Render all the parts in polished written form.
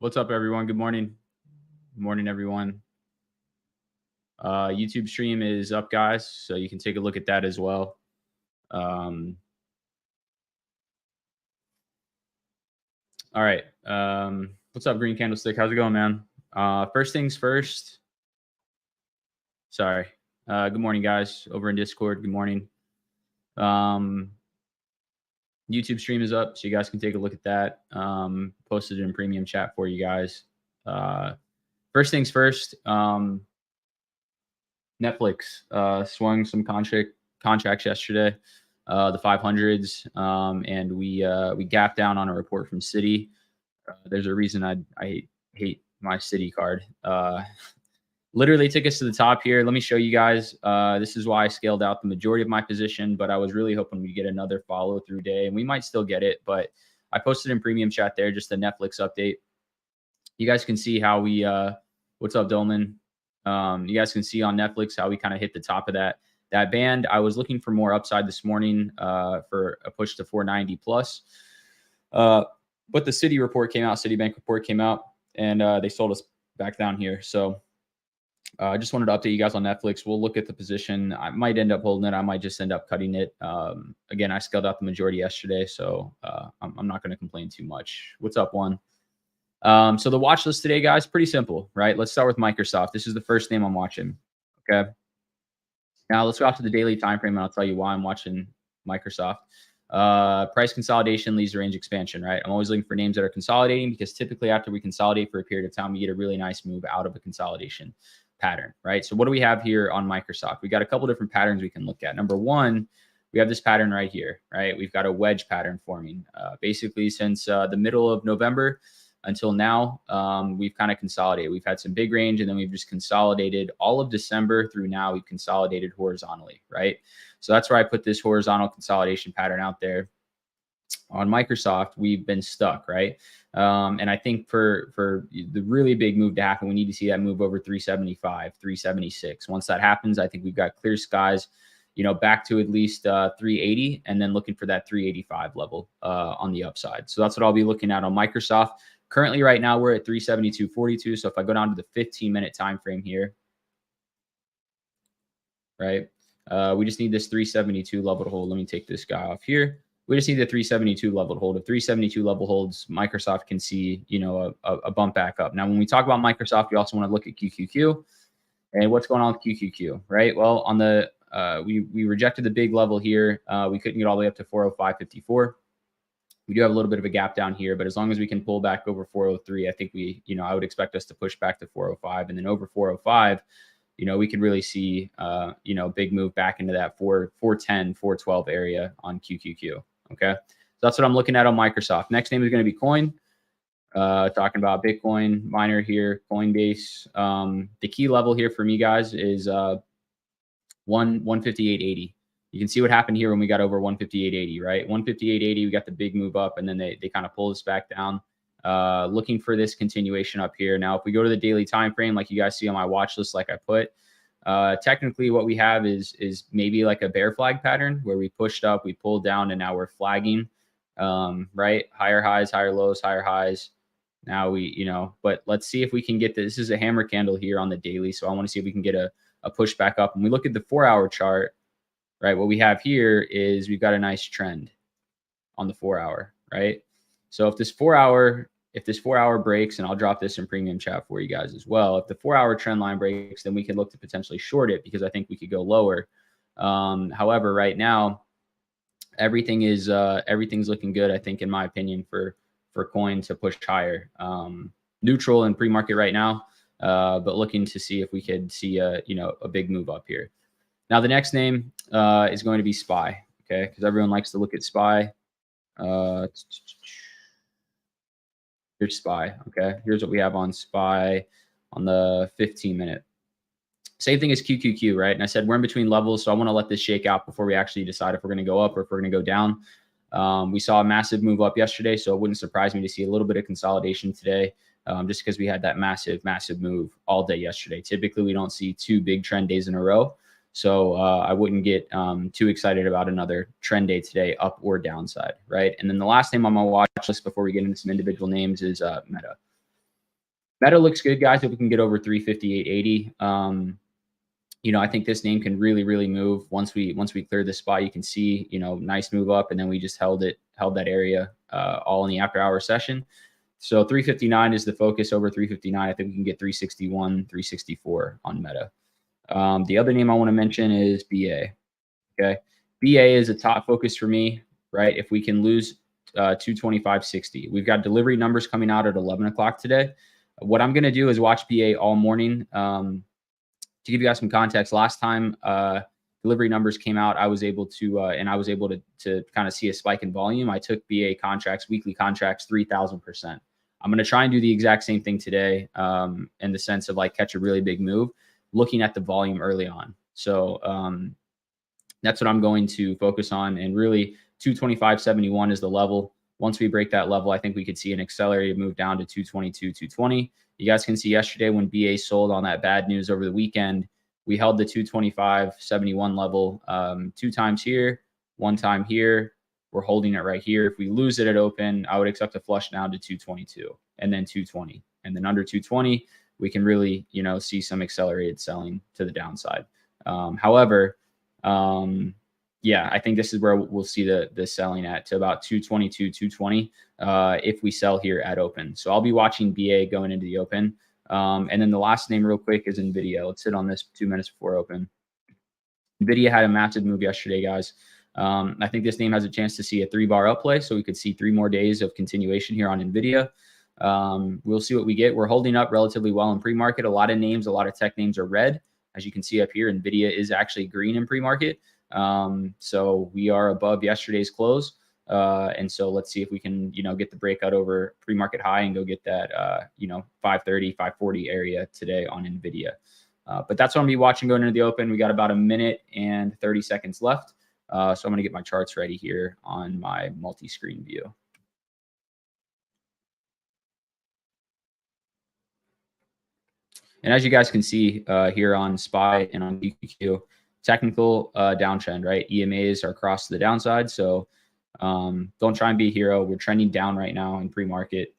What's up, everyone? Good morning. Good morning, everyone. YouTube stream is up, guys, so you can take a look at that as well. All right. What's up, Green Candlestick? How's it going, man? First things first. Sorry. Good morning, guys, over in Discord. Good morning. YouTube stream is up, so you guys can take a look at that. Posted in premium chat for you guys. First things first. Netflix swung some contracts yesterday, the 500s, and we gapped down on a report from Citi. There's a reason I hate my Citi card. Literally took us to the top here. Let me show you guys. This is why I scaled out the majority of my position, but I was really hoping we'd get another follow through day, and we might still get it. But I posted in premium chat there just the Netflix update. You guys can see how we. What's up, Dolman? You guys can see on Netflix how we kind of hit the top of that band. I was looking for more upside this morning for a push to 490 plus. But the Citi report came out, Citibank report came out, and they sold us back down here. So I just wanted to update you guys on Netflix. We'll look at the position. I might end up holding it. I might just end up cutting it. Again, I scaled out the majority yesterday, so I'm not going to complain too much. What's up, One? So the watch list today, guys, pretty simple, right? Let's start with Microsoft. This is the first name I'm watching. Okay. Now let's go out to the daily time frame, and I'll tell you why I'm watching Microsoft. Price consolidation leads to range expansion, right? I'm always looking for names that are consolidating because typically after we consolidate for a period of time, we get a really nice move out of a consolidation pattern, right? So what do we have here on Microsoft? We got a couple different patterns we can look at. Number one, we have this pattern right here, right? We've got a wedge pattern forming. Basically since the middle of November until now, we've kind of consolidated. We've had some big range, and then we've just consolidated all of December through now. We've consolidated horizontally, right? So that's where I put this horizontal consolidation pattern out there. On Microsoft, we've been stuck, right? And I think for the really big move to happen, we need to see that move over 375, 376. Once that happens, I think we've got clear skies, back to at least 380, and then looking for that 385 level on the upside. So that's what I'll be looking at on Microsoft. Currently, right now, we're at 372.42. So if I go down to the 15-minute time frame here, right, we just need this 372 level to hold. Let me take this guy off here. We just need the 372 level to hold. If 372 level holds, Microsoft can see, a bump back up. Now, when we talk about Microsoft, we also want to look at QQQ and what's going on with QQQ, right? Well, on the we rejected the big level here. We couldn't get all the way up to 405.54. We do have a little bit of a gap down here, but as long as we can pull back over 403, I think I would expect us to push back to 405, and then over 405, we could really see, big move back into that 410, 412 area on QQQ. Okay. So that's what I'm looking at on Microsoft. Next name is going to be Coin. Talking about Bitcoin miner here, Coinbase. The key level here for me, guys, is 158.80. You can see what happened here when we got over 158.80, right? 158.80, we got the big move up, and then they kind of pulled us back down. Looking for this continuation up here. Now, if we go to the daily time frame, like you guys see on my watch list, like I put, technically what we have is maybe like a bear flag pattern where we pushed up, we pulled down, and now we're flagging, right? Higher highs, higher lows, higher highs. Now but let's see if we can get this. This is a hammer candle here on the daily, so I want to see if we can get a push back up. When we look at the 4-hour chart, right, what we have here is we've got a nice trend on the 4-hour, right? So if this 4-hour breaks, and I'll drop this in premium chat for you guys as well. If the 4-hour trend line breaks, then we can look to potentially short it because I think we could go lower. However, right now, everything's looking good, I think, in my opinion, for Coin to push higher. Neutral in pre-market right now, but looking to see if we could see a big move up here. Now, the next name is going to be SPY, okay? Because everyone likes to look at SPY. Here's SPY, okay? Here's what we have on SPY on the 15-minute. Same thing as QQQ, right? And I said we're in between levels, so I want to let this shake out before we actually decide if we're going to go up or if we're going to go down. We saw a massive move up yesterday, so it wouldn't surprise me to see a little bit of consolidation today, just because we had that massive move all day yesterday. Typically, we don't see 2 big trend days in a row. So I wouldn't get too excited about another trend day today, up or downside, right? And then the last name on my watch list before we get into some individual names is Meta. Meta looks good, guys. If we can get over 358.80, I think this name can really, really move once we clear the spot. You can see, nice move up, and then we just held that area all in the after hour session. So 359 is the focus. Over 359, I think we can get 361, 364 on Meta. The other name I want to mention is BA. Okay, BA is a top focus for me. Right, if we can lose 225.60, we've got delivery numbers coming out at 11 o'clock today. What I'm going to do is watch BA all morning. To give you guys some context, last time delivery numbers came out, I was able to kind of see a spike in volume. I took BA contracts, weekly contracts, 3,000%. I'm going to try and do the exact same thing today, in the sense of like catch a really big move, looking at the volume early on. So that's what I'm going to focus on. And really, 225.71 is the level. Once we break that level, I think we could see an accelerated move down to 222, 220. You guys can see yesterday when BA sold on that bad news over the weekend, we held the 225.71 level 2 times here, 1 time here. We're holding it right here. If we lose it at open, I would expect a flush down to 222 and then 220. And then under 220, we can really, see some accelerated selling to the downside. However, yeah, I think this is where we'll see the selling at to about 222, 220 if we sell here at open. So I'll be watching BA going into the open. And then the last name real quick is Nvda. Let's sit on this 2 minutes before open. Nvidia had a massive move yesterday, guys. I think this name has a chance to see a 3-bar up play, so we could see 3 more days of continuation here on Nvidia. We'll see what we get. We're holding up relatively well in pre-market. A lot of tech names are red. As you can see up here, Nvidia is actually green in pre-market. So we are above yesterday's close. And so let's see if we can, get the breakout over pre-market high and go get that, 530, 540 area today on Nvidia. But that's what I'm gonna be watching going into the open. We got about 1 minute and 30 seconds left. So I'm gonna get my charts ready here on my multi-screen view. And as you guys can see here on SPY and on DQQ, technical downtrend, right? EMAs are across to the downside. So don't try and be a hero. We're trending down right now in pre-market.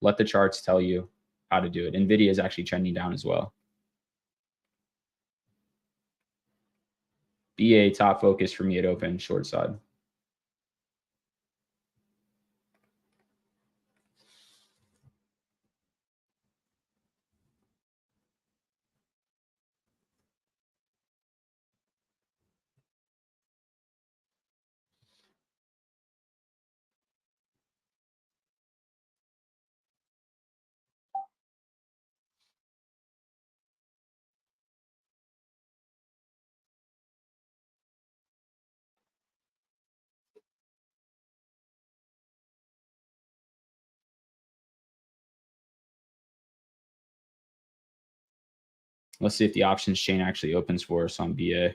Let the charts tell you how to do it. Nvidia is actually trending down as well. BA top focus for me at open, short side. Let's see if the options chain actually opens for us on BA.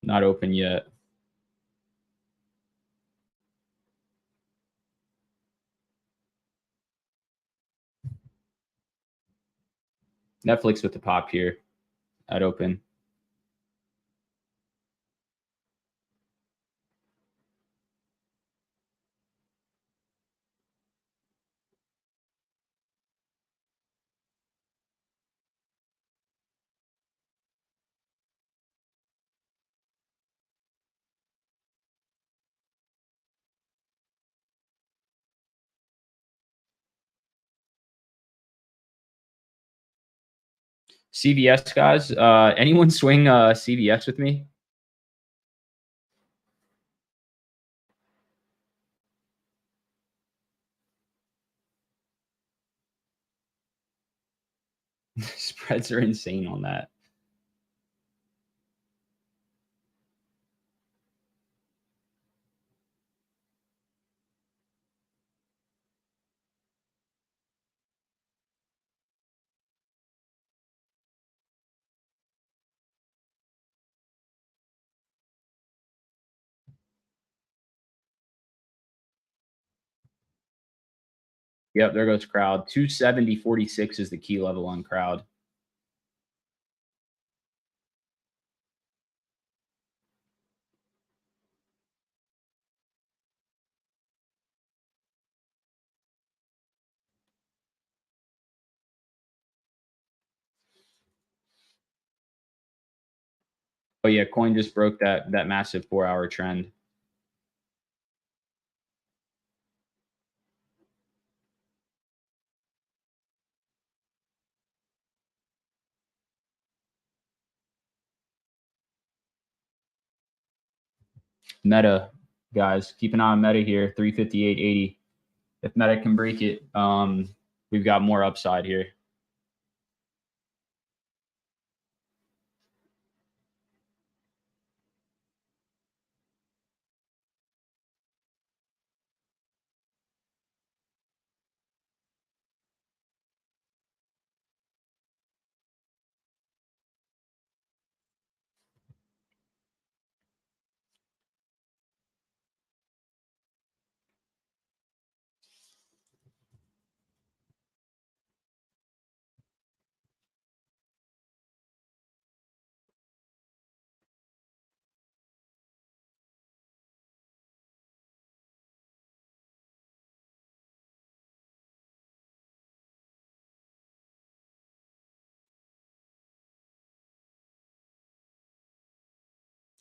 Not open yet. Netflix with the pop here at open. CVS, guys. Anyone swing CVS with me? Spreads are insane on that. Yep, there goes crowd. 270.46 is the key level on crowd. But yeah, coin just broke that massive 4-hour trend. Meta, guys, keep an eye on Meta here. 358.80. If Meta can break it, we've got more upside here.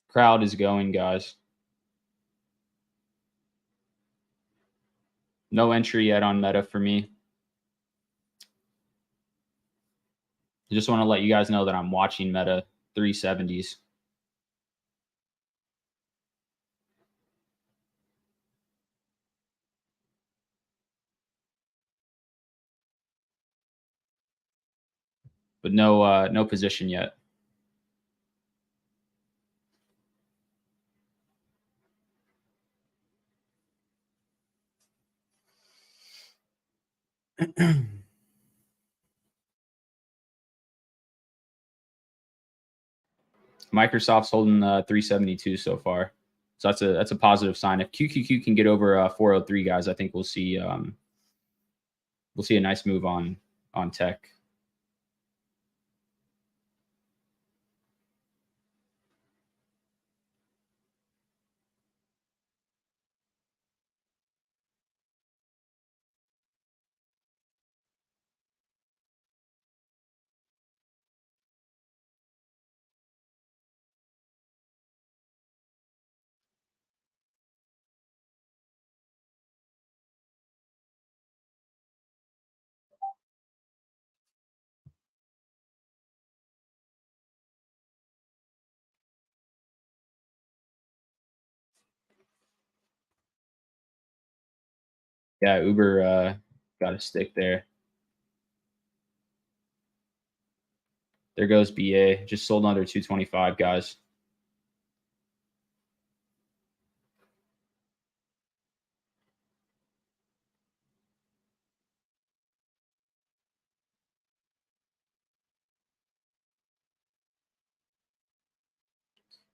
Crowd is going, guys. No entry yet on Meta for me. I just want to let you guys know that I'm watching Meta 370s. But no position yet. Microsoft's holding 372 so far, so that's a positive sign. If QQQ can get over 403, guys, I think we'll see a nice move on tech. Yeah, Uber got a stick there. There goes BA. Just sold under 225, guys.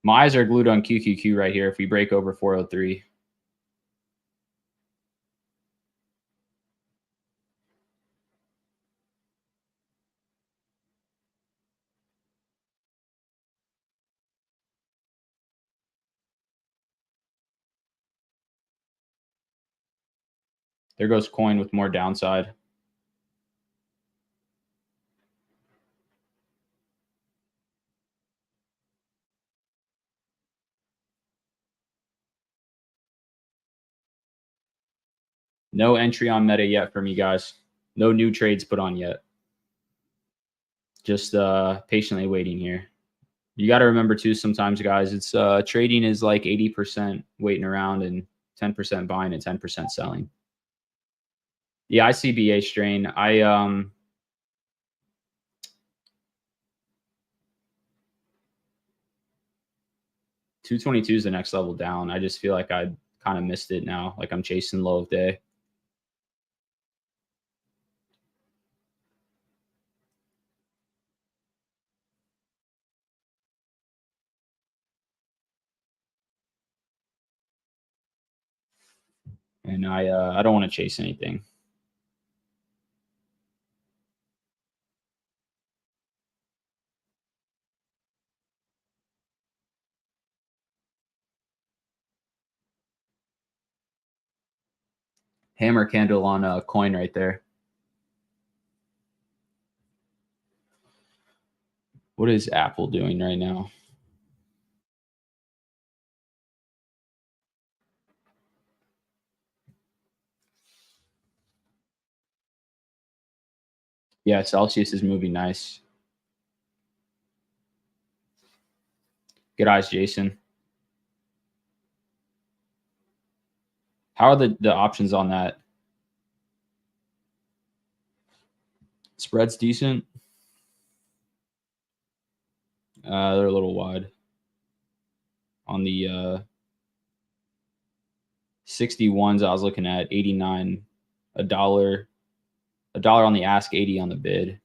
My eyes are glued on QQQ right here if we break over 403. There goes coin with more downside. No entry on Meta yet for me, guys. No new trades put on yet. Just patiently waiting here. You got to remember too, sometimes, guys, it's trading is like 80% waiting around and 10% buying and 10% selling. Yeah, I see BA strain. 222 is the next level down. I just feel like I kind of missed it now. Like I'm chasing low of day. And I don't want to chase anything. Hammer candle on a coin right there. What is Aapl doing right now? Yeah, Celsius is moving nice. Good eyes, Jason. How are the options on that? Spread's decent. They're a little wide. On the 61s, I was looking at 89, $1, $1 on the ask, 80 on the bid.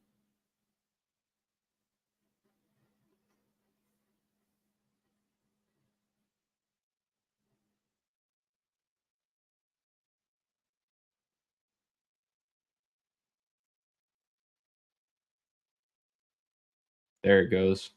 There it goes.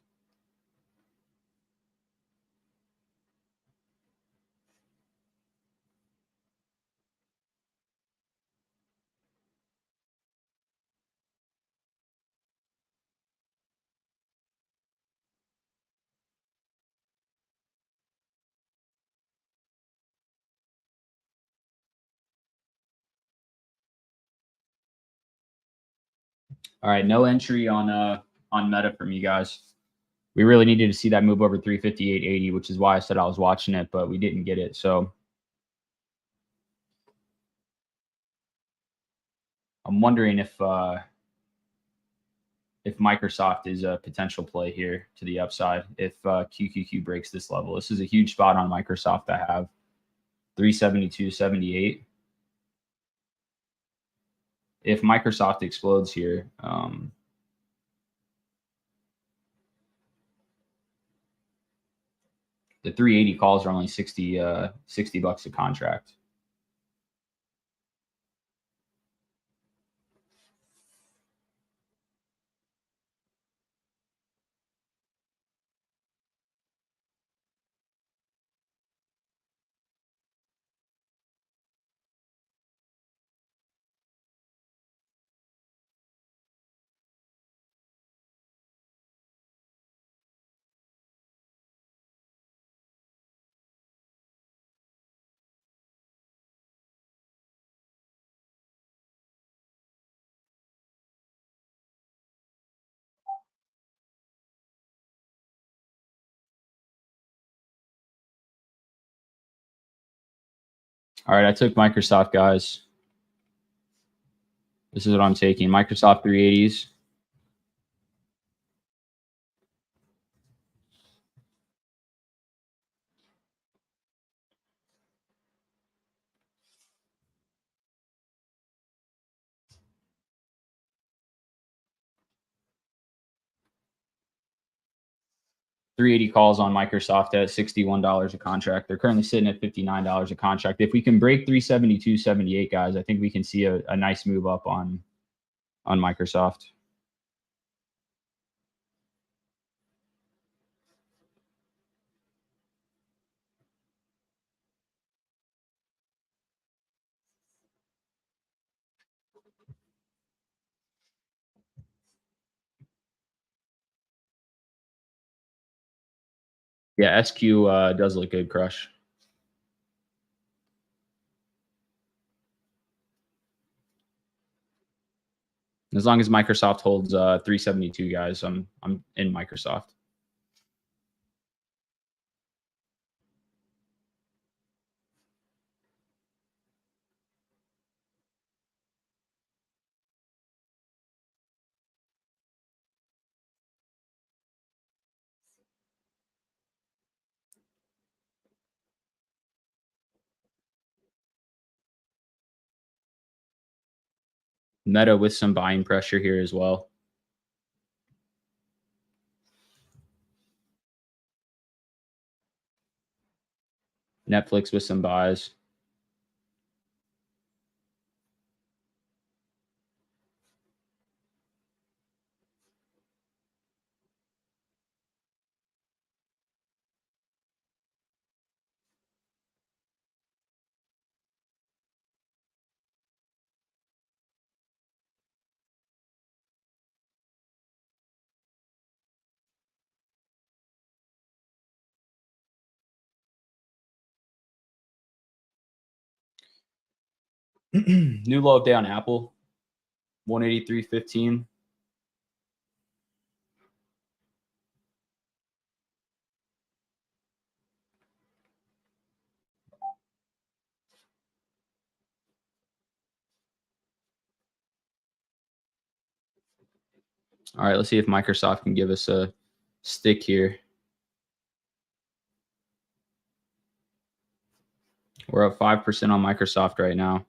All right, no entry on Meta from you guys. We really needed to see that move over 358.80, which is why I said I was watching it, but we didn't get it. So I'm wondering if Microsoft is a potential play here to the upside if QQQ breaks this level. This is a huge spot on Microsoft. I have 372.78. If Microsoft explodes here, the 380 calls are only 60 $60 a contract. All right, I took Microsoft, guys. This is what I'm taking. Microsoft 380s. $380 calls on Microsoft at $61 a contract. They're currently sitting at $59 a contract. If we can break 372.78, guys, I think we can see a nice move up on Microsoft. Yeah, SQ does look good, Crush. As long as Microsoft holds 372, guys, I'm in Microsoft. Meta with some buying pressure here as well. Netflix with some buys. New low of day on Apple, 183.15. All right, let's see if Microsoft can give us a stick here. We're up 5% on Microsoft right now.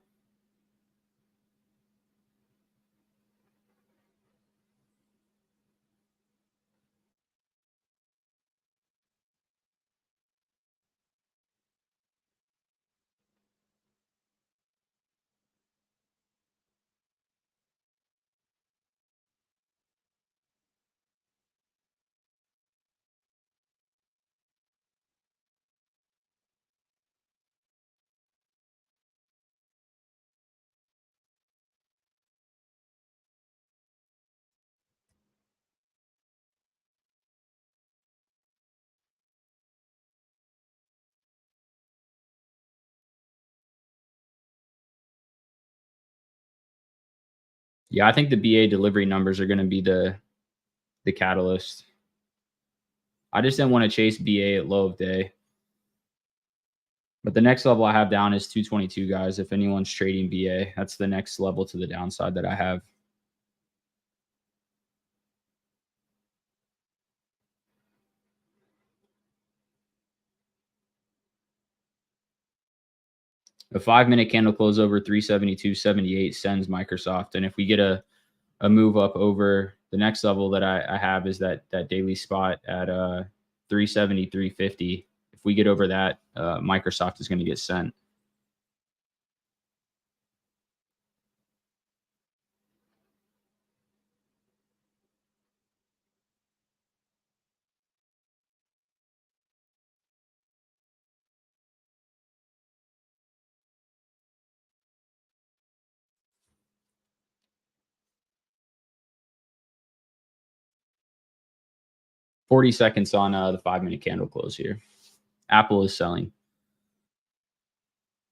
Yeah, I think the BA delivery numbers are going to be the catalyst. I just didn't want to chase BA at low of day. But the next level I have down is 222, guys. If anyone's trading BA, that's the next level to the downside that I have. A 5-minute candle close over 372.78 sends Microsoft. And if we get a move up over the next level that I have is that daily spot at 373.50. If we get over that, Microsoft is going to get sent. Forty seconds on the 5-minute candle close here. Apple is selling,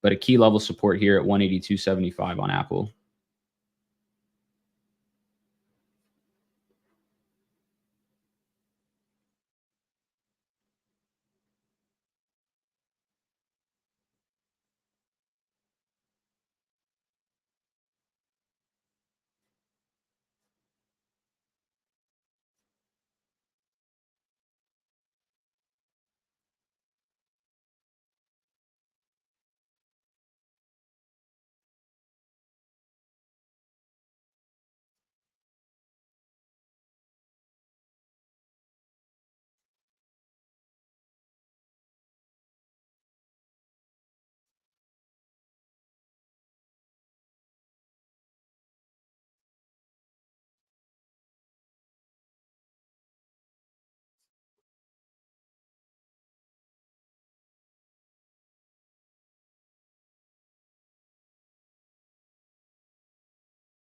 but a key level support here at 182.75 on Apple.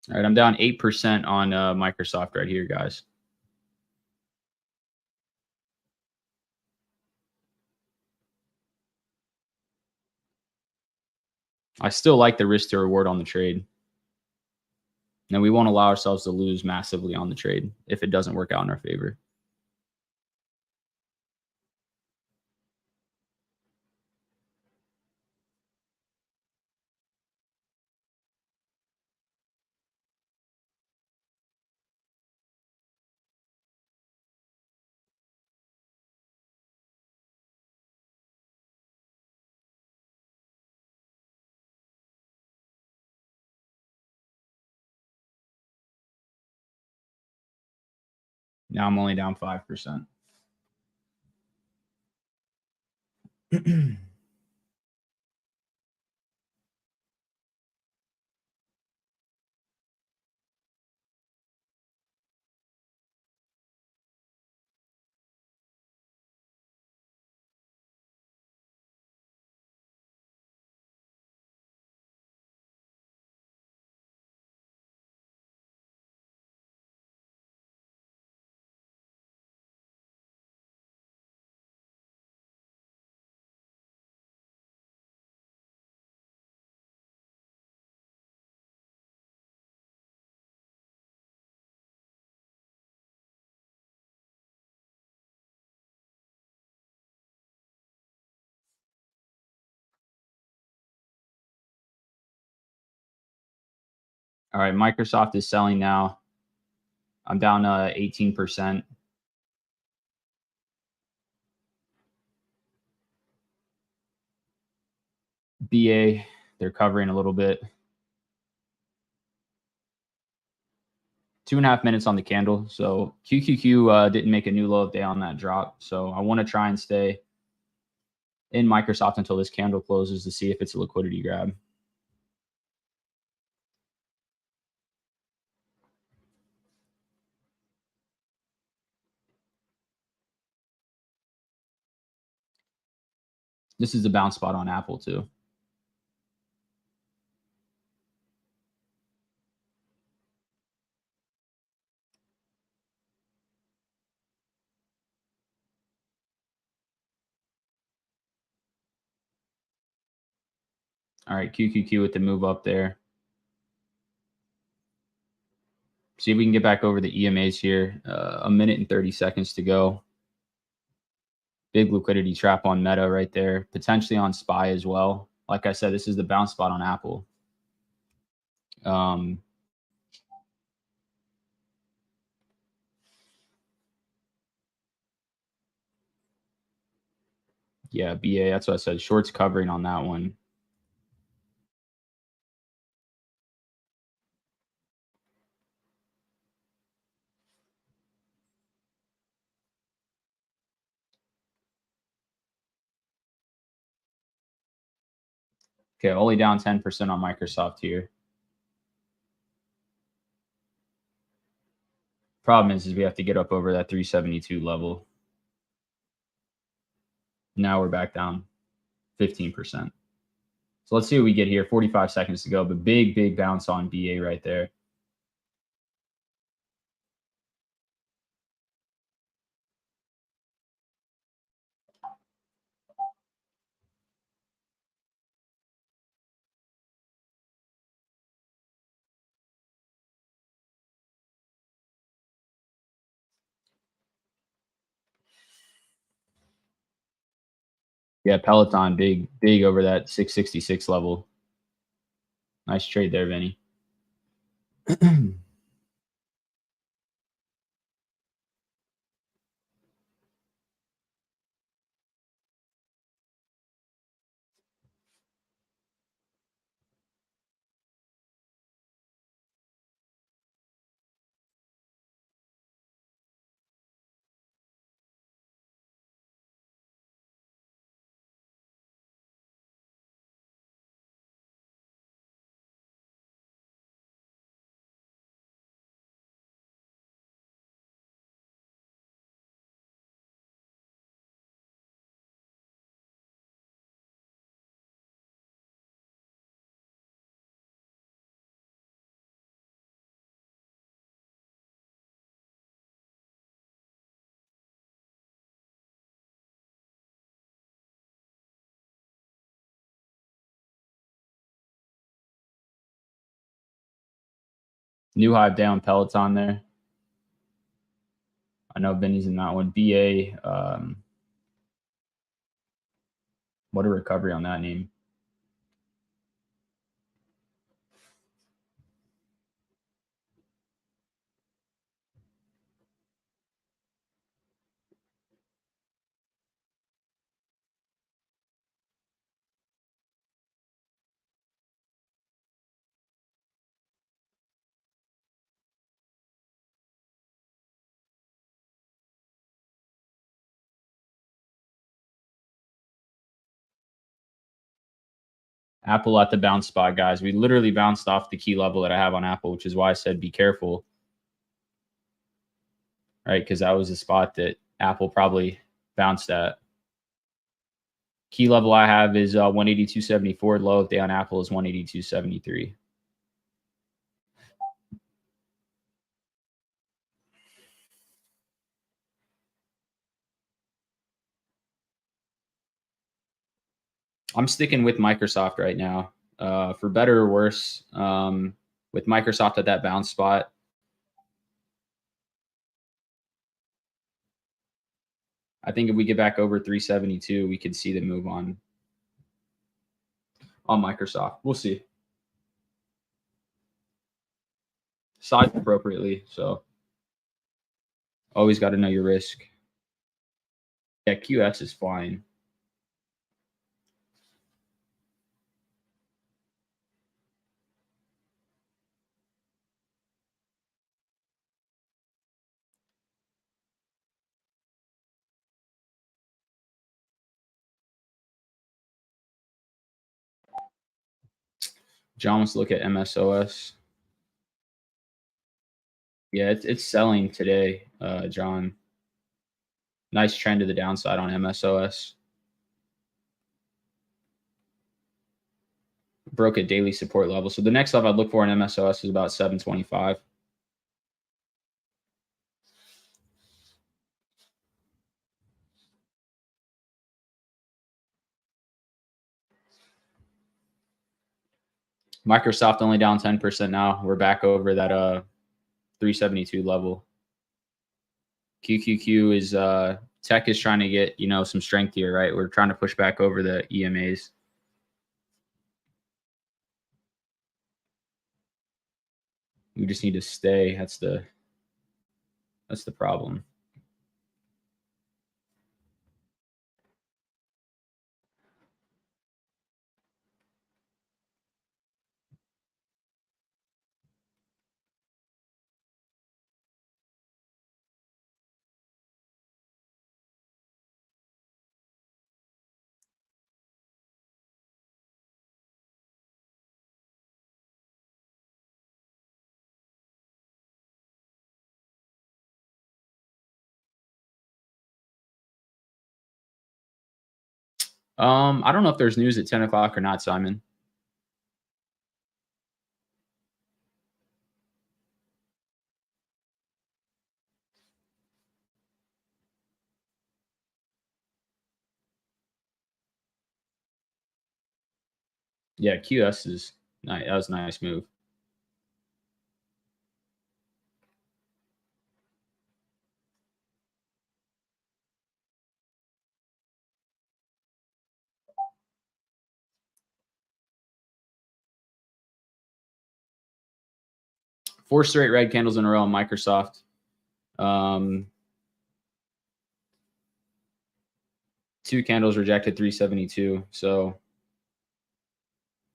All right, I'm down 8% on Microsoft right here, guys. I still like the risk to reward on the trade. And we won't allow ourselves to lose massively on the trade if it doesn't work out in our favor. Now I'm only down 5%. All right, Microsoft is selling now. I'm down 18%. BA, they're covering a little bit. 2.5 minutes on the candle. So QQQ didn't make a new low of day on that drop. So I want to try and stay in Microsoft until this candle closes to see if it's a liquidity grab. This is the bounce spot on Apple too. All right, QQQ with the move up there. See if we can get back over the EMAs here. 1 minute and 30 seconds to go. Big liquidity trap on Meta right there. Potentially on SPY as well. Like I said, this is the bounce spot on Apple. Yeah, BA, that's what I said. Shorts covering on that one. Okay, only down 10% on Microsoft here. Problem is we have to get up over that 372 level. Now we're back down 15%. So let's see what we get here. 45 seconds to go, but big bounce on BA right there. Yeah, Peloton, big over that 666 level. Nice trade there, Vinny. New hive down Peloton there. I know Vinny's in that one. BA, what a recovery on that name. Apple at the bounce spot, guys. We literally bounced off the key level that I have on Apple, which is why I said be careful. Right, because that was the spot that Apple probably bounced at. Key level I have is 182.74. Low of day on Apple is 182.73. I'm sticking with Microsoft right now, for better or worse. With Microsoft at that bounce spot, I think if we get back over 372, we could see the move on Microsoft. We'll see. sized appropriately. So always got to know your risk. Yeah, QS is fine. John wants to look at MSOS. Yeah, it's selling today, John. Nice trend to the downside on MSOS. Broke a daily support level. So the next level I'd look for in MSOS is about 725. Microsoft only down 10% now. We're back over that 372 level. QQQ is tech is trying to get, some strength here, right? We're trying to push back over the EMAs. We just need to stay. That's the problem. I don't know if there's news at 10 o'clock or not, Simon. Yeah, QS is nice. That was a nice move. Four straight red candles in a row on Microsoft. Two candles rejected 372. So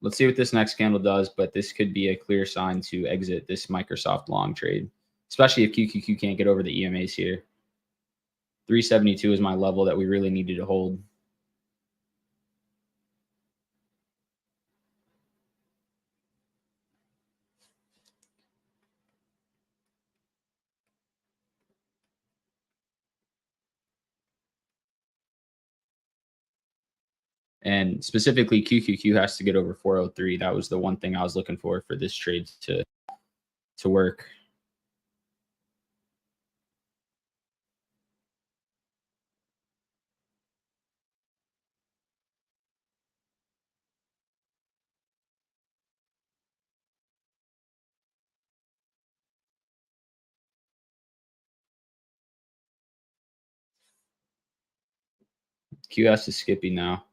let's see what this next candle does, but this could be a clear sign to exit this Microsoft long trade, especially if QQQ can't get over the EMAs here. 372 is my level that we really needed to hold. And specifically, QQQ has to get over 403. That was the one thing I was looking for this trade to work. QS is skipping now.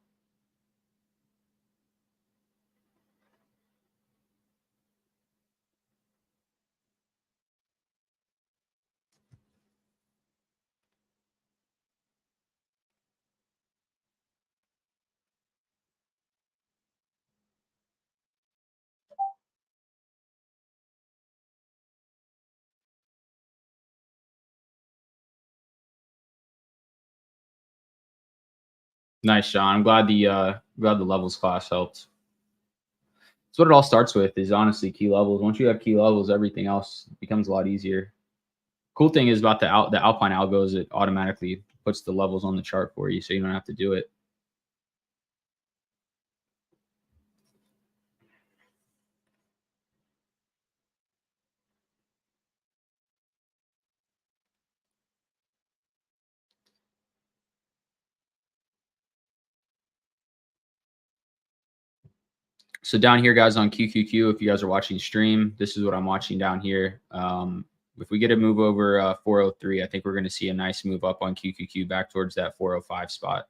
Nice, Sean. I'm glad the levels class helped. That's what it all starts with, is honestly key levels. Once you have key levels, everything else becomes a lot easier. Cool thing is about the Alpine algos, it automatically puts the levels on the chart for you, so you don't have to do it. So down here, guys, on QQQ, if you guys are watching stream, this is what I'm watching down here. If we get a move over 403, I think we're going to see a nice move up on QQQ back towards that 405 spot,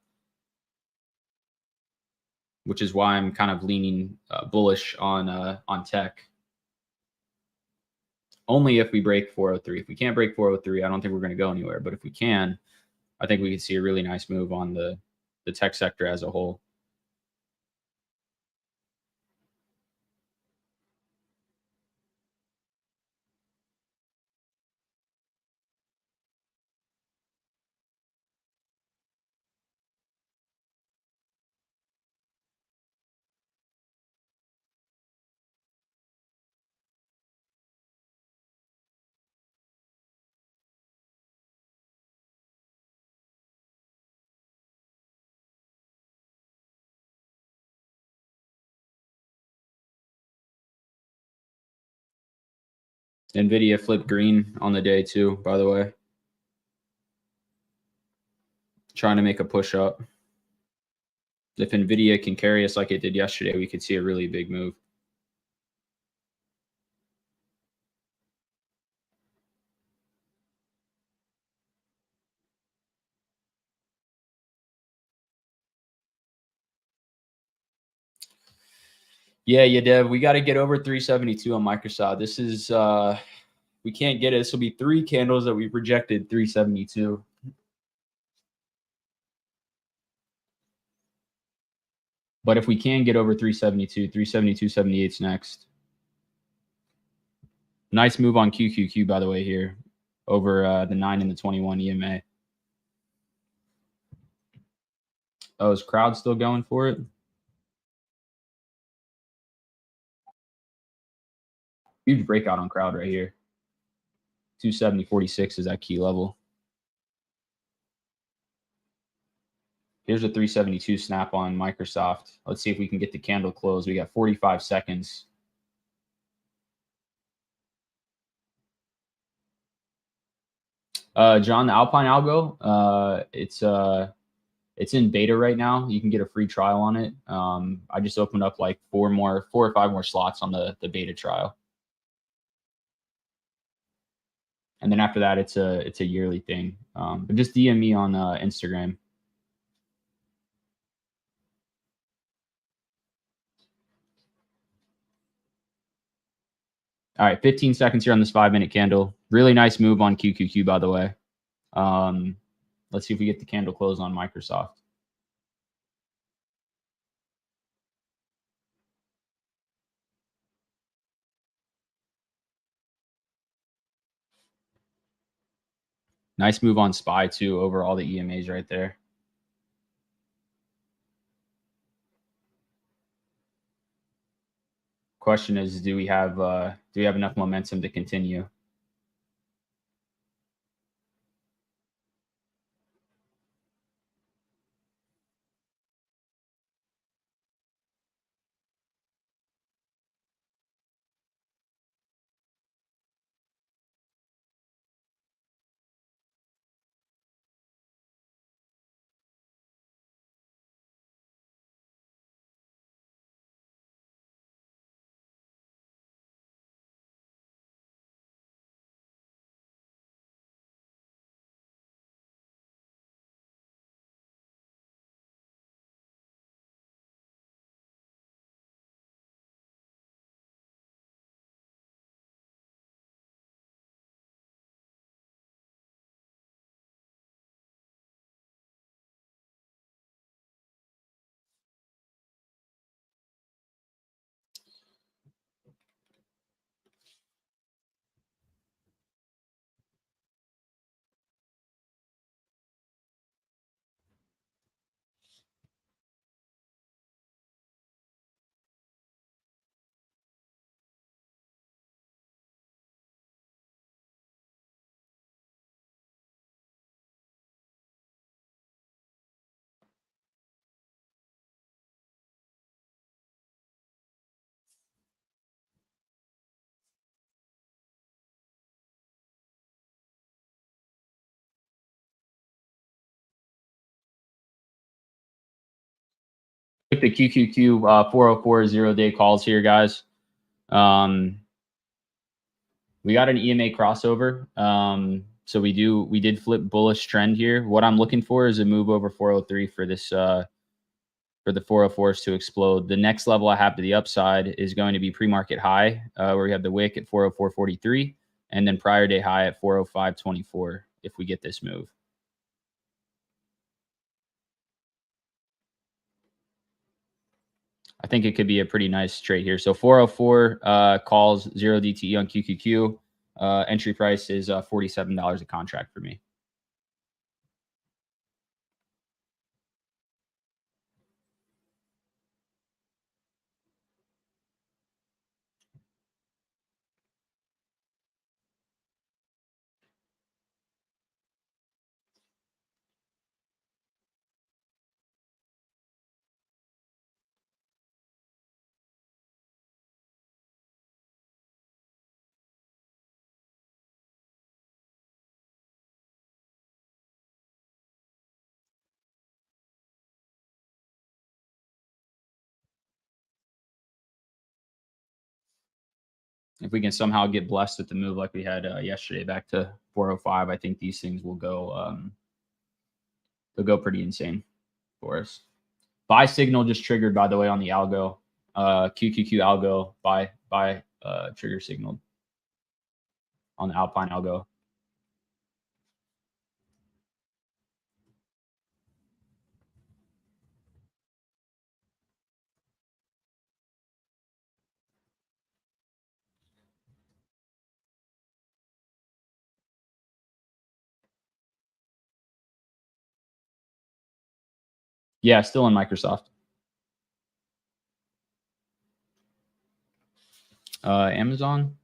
which is why I'm kind of leaning bullish on tech. only if we break 403. If we can't break 403, I don't think we're going to go anywhere. But if we can, I think we could see a really nice move on the tech sector as a whole. Nvidia flipped green on the day too, by the way. Trying to make a push up. If Nvidia can carry us like it did yesterday, we could see a really big move. Yeah, Dev. We got to get over 372 on Microsoft. This is we can't get it. This will be 3 candles that we projected 372. But if we can get over 372, 372.78 is next. Nice move on QQQ, by the way, here over the 9 and the 21 EMA. Oh, is crowd still going for it? Huge breakout on crowd right here. 270.46 is that key level. Here's a 372 snap on Microsoft. Let's see if we can get the candle closed. We got 45 seconds. John, the Alpine algo, it's in beta right now. You can get a free trial on it. I just opened up like 4 or 5 more slots on the beta trial. And then after that, it's a yearly thing. But just DM me on Instagram. All right, 15 seconds here on this 5-minute candle. Really nice move on QQQ, by the way. Let's see if we get the candle close on Microsoft. Nice move on SPY too over all the EMAs right there. Question is, do we have enough momentum to continue? Pick the QQQ 404 0-day calls here, guys. We got an EMA crossover. So we did flip bullish trend here. What I'm looking for is a move over 403 for this for the 404s to explode. The next level I have to the upside is going to be pre-market high, where we have the wick at 404.43. and then prior day high at 405.24 if we get this move. I think it could be a pretty nice trade here. So 404 calls 0 DTE on QQQ. Entry price is $47 a contract for me. If we can somehow get blessed with the move like we had yesterday back to 405, I think these things will go they'll go pretty insane for us. Buy signal just triggered, by the way, on the algo. QQQ algo buy trigger signal on the Alpine algo. Yeah, still in Microsoft. Amazon.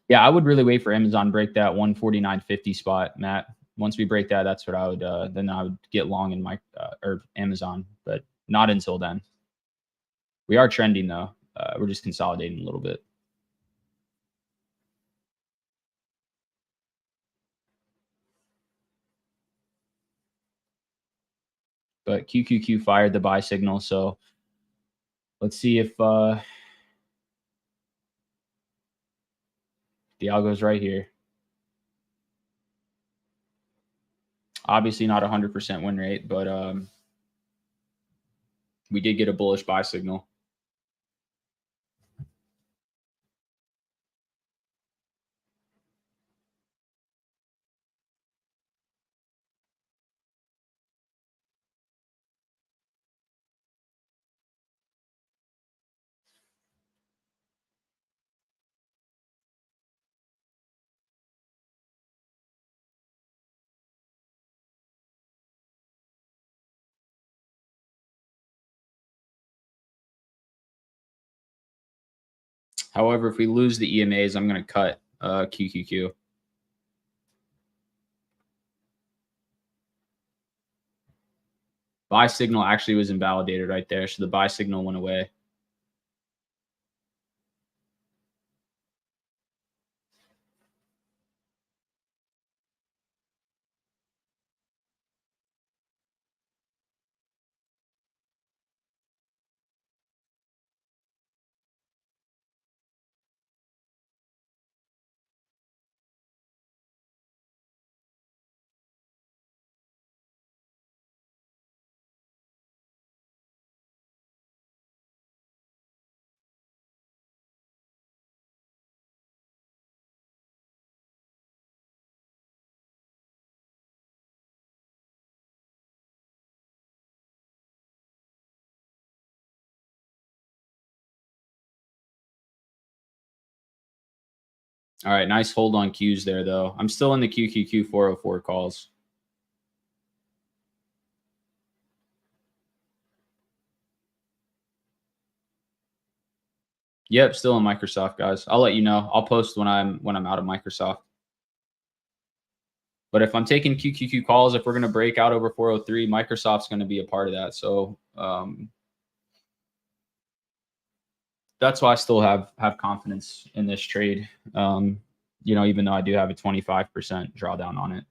Yeah, I would really wait for Amazon to break that 149.50 spot, Matt. Once we break that, that's what I would then I would get long in my or Amazon, but not until then. We are trending though. We're just consolidating a little bit. But QQQ fired the buy signal, so let's see if the algo's right here. Obviously not 100% win rate, but we did get a bullish buy signal. However, if we lose the EMAs, I'm going to cut QQQ. Buy signal actually was invalidated right there, so the buy signal went away. All right, nice hold on Qs there, though. I'm still in the QQQ 404 calls. Yep, still in Microsoft, guys. I'll let you know. I'll post when I'm out of Microsoft. But if I'm taking QQQ calls, if we're going to break out over 403, Microsoft's going to be a part of that. So that's why I still have confidence in this trade. Even though I do have a 25% drawdown on it.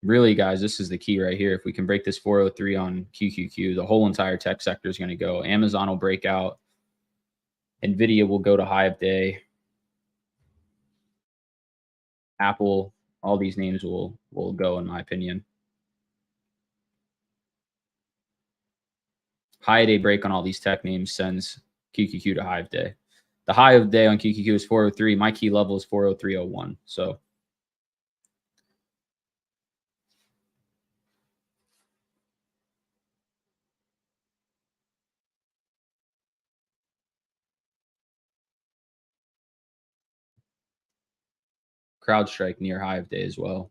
Really, guys, this is the key right here. If we can break this 403 on QQQ, the whole entire tech sector is going to go. Amazon will break out. Nvidia will go to high of day. Apple, all these names will go, in my opinion. High day break on all these tech names sends QQQ to high of day. The high of day on QQQ is 403. My key level is 403.01. So CrowdStrike near high of day as well.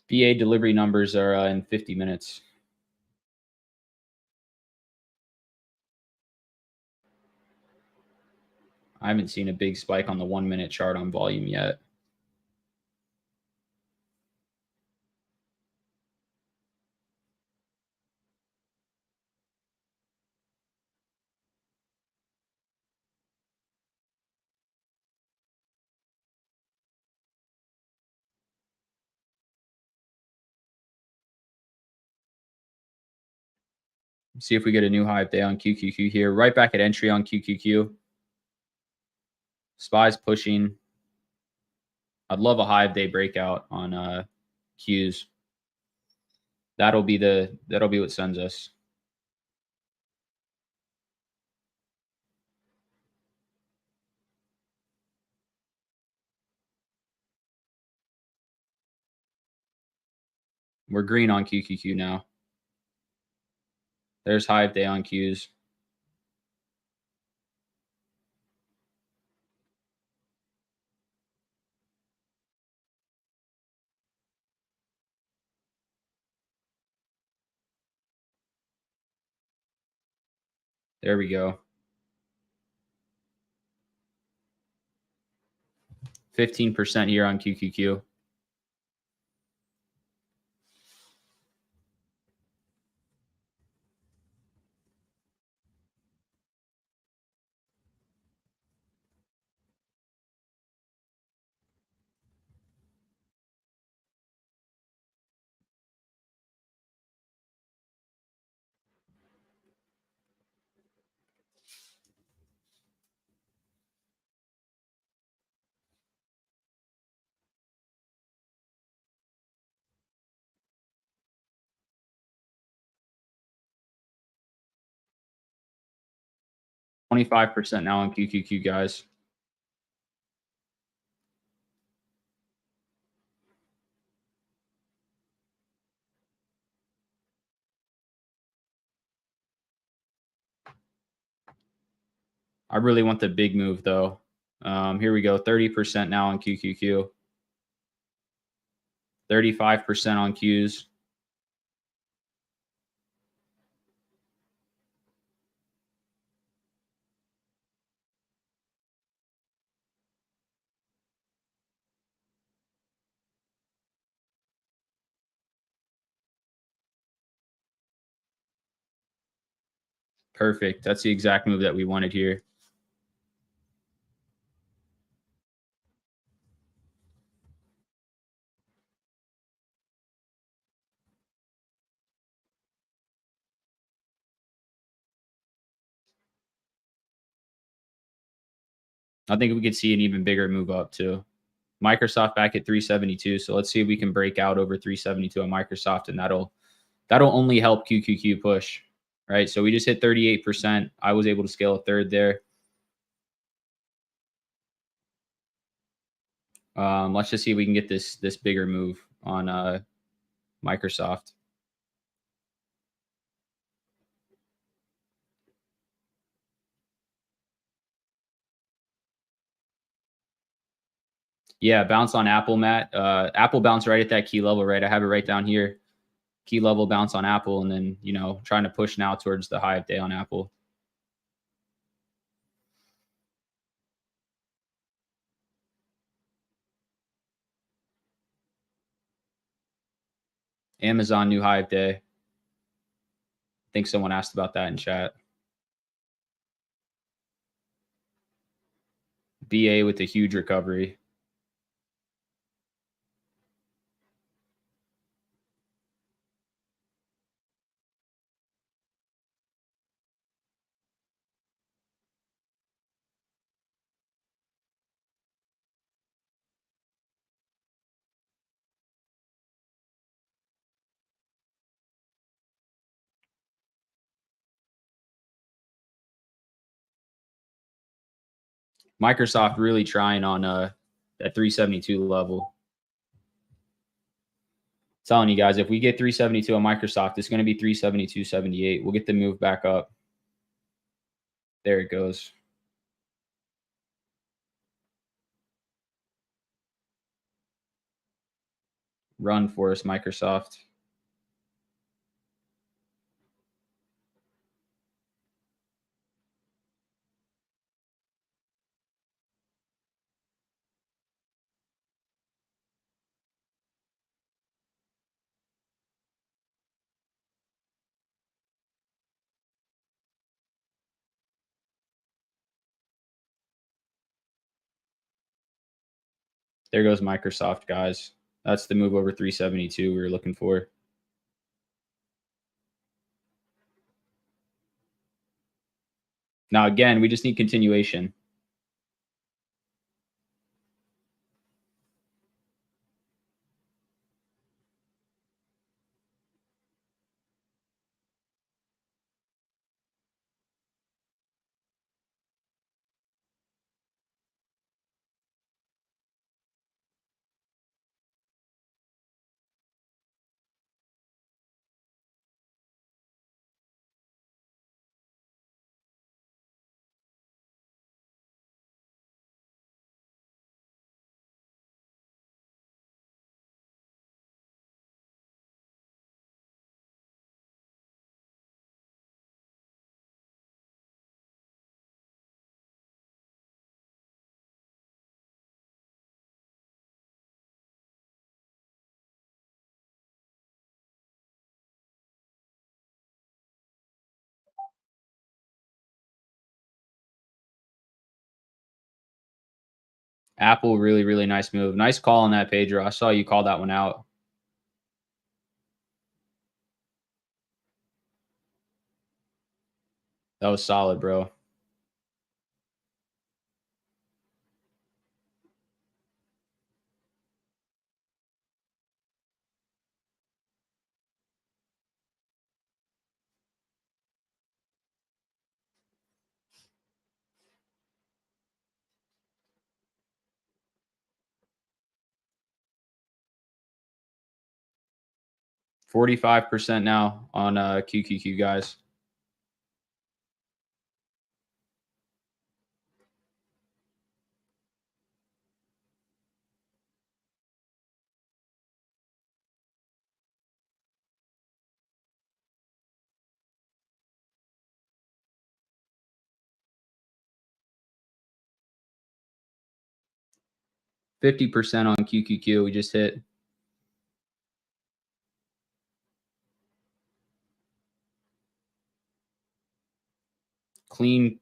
VA delivery numbers are in 50 minutes. I haven't seen a big spike on the 1 minute chart on volume yet. See if we get a new high of day on QQQ here. Right back at entry on QQQ. SPY's pushing. I'd love a high of day breakout on Qs. That'll be what sends us. We're green on QQQ now. There's high of day on Qs. There we go. 15% here on QQQ. $25% now on QQQ, guys. I really want the big move though. Here we go. 30% now on QQQ. 35% on Qs. Perfect. That's the exact move that we wanted here. I think we could see an even bigger move up too. Microsoft back at 372. So let's see if we can break out over 372 on Microsoft, and that'll only help QQQ push, right? So we just hit 38%. I was able to scale a third there. Let's just see if we can get this bigger move on Microsoft. Yeah, bounce on Apple, Matt. Apple bounce right at that key level, right? I have it right down here. Key level bounce on Apple, and then, you know, trying to push now towards the high of day on Apple. Amazon new high of day. I think someone asked about that in chat. BA with a huge recovery. Microsoft really trying on that 372 level. Telling you guys, if we get 372 on Microsoft, it's going to be 372.78. We'll get the move back up. There it goes. Run for us, Microsoft. There goes Microsoft, guys. That's the move over 372 we were looking for. Now, again, we just need continuation. Apple, really, really nice move. Nice call on that, Pedro. I saw you call that one out. That was solid, bro. $45% now on QQQ, guys. $50% on QQQ. We just hit. Clean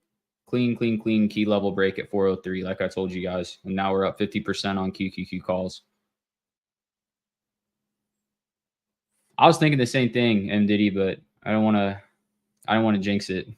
key level break at 403, like I told you guys. And now we're up 50% on QQQ calls. I was thinking the same thing, Nvda, but I don't want to jinx it.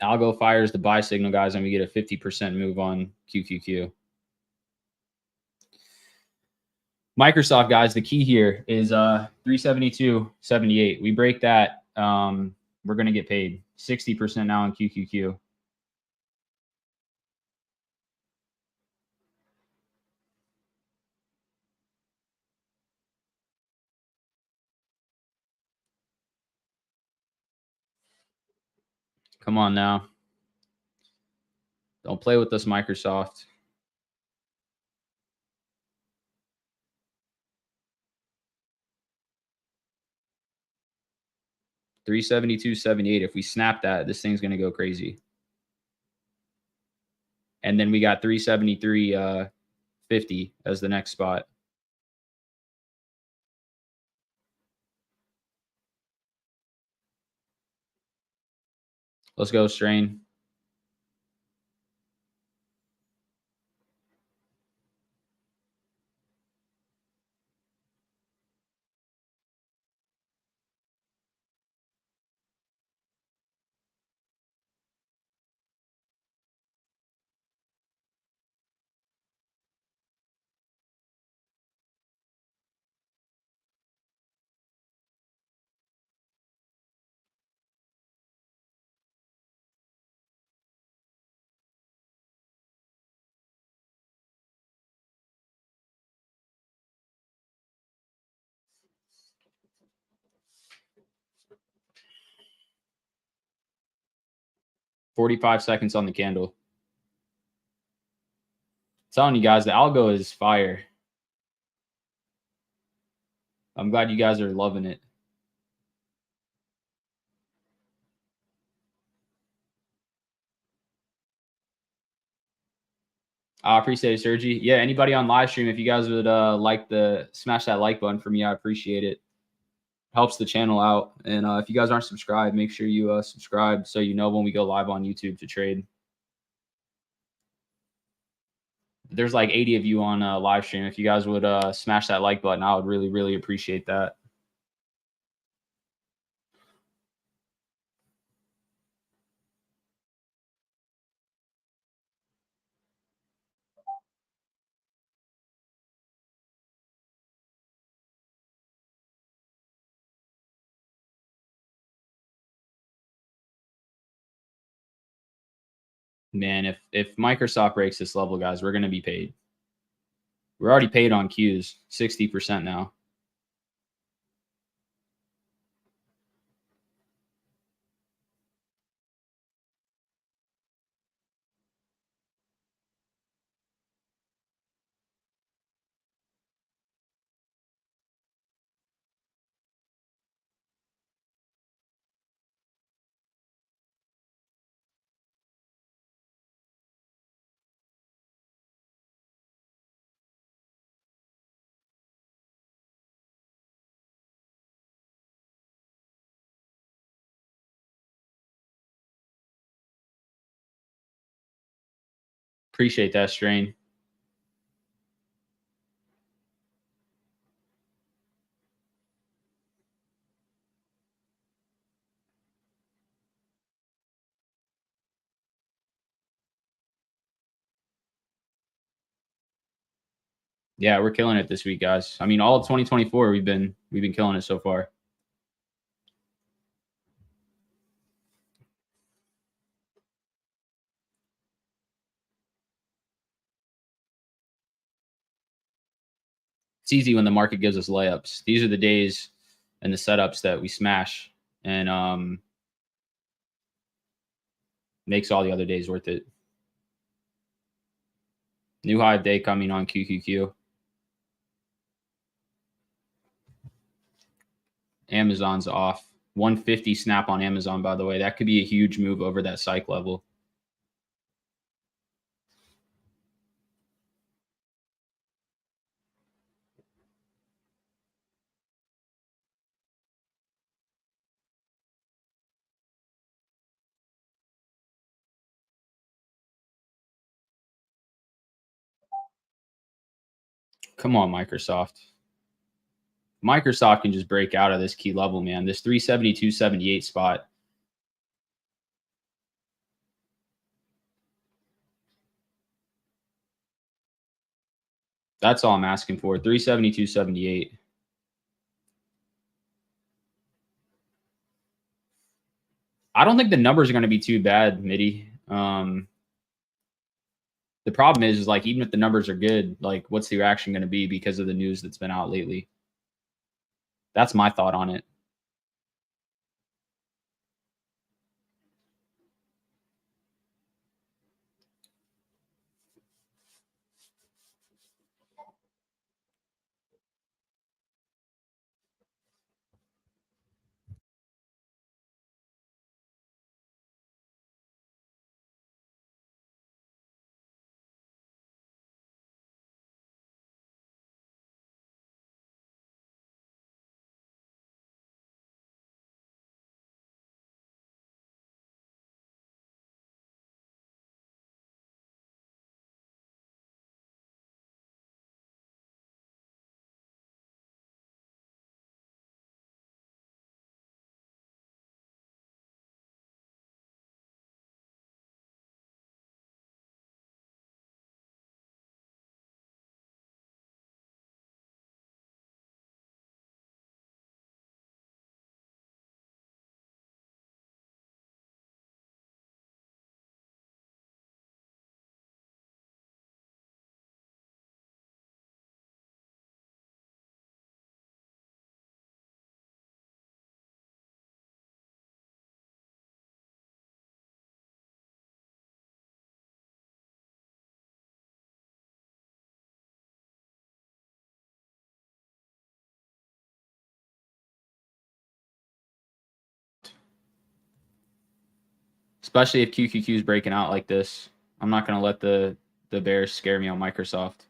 Algo fires the buy signal, guys, and we get a 50% move on QQQ. Microsoft, guys, the key here is 372.78. We break that, we're going to get paid 60% now on QQQ. Come on now. Don't play with us, Microsoft. $372.78. If we snap that, this thing's going to go crazy. And then we got 373.50 as the next spot. Let's go, Strain. $45 seconds on the candle. I'm telling you guys, the algo is fire. I'm glad you guys are loving it. I appreciate it, Sergi. Yeah, anybody on live stream, if you guys would smash that like button for me, I appreciate it. Helps the channel out. And if you guys aren't subscribed, make sure you subscribe so you know when we go live on YouTube to trade. There's like 80 of you on live stream. If you guys would smash that like button, I would really, really appreciate that. Man, if Microsoft breaks this level, guys, we're going to be paid. We're already paid on Qs, 60% now. Appreciate that, Strain. Yeah, we're killing it this week, guys. I mean, all of 2024, we've been killing it so far. It's easy when the market gives us layups. These are the days and the setups that we smash, and makes all the other days worth it. New high of day coming on QQQ. Amazon's off. 150 snap on Amazon, by the way. That could be a huge move over that psych level. Come on, Microsoft. Microsoft can just break out of this key level, man. This 372.78 spot. That's all I'm asking for. 372.78. I don't think the numbers are going to be too bad, Midi. The problem is like, even if the numbers are good, like what's the reaction going to be because of the news that's been out lately? That's my thought on it. Especially if QQQ is breaking out like this. I'm not going to let the bears scare me on Microsoft.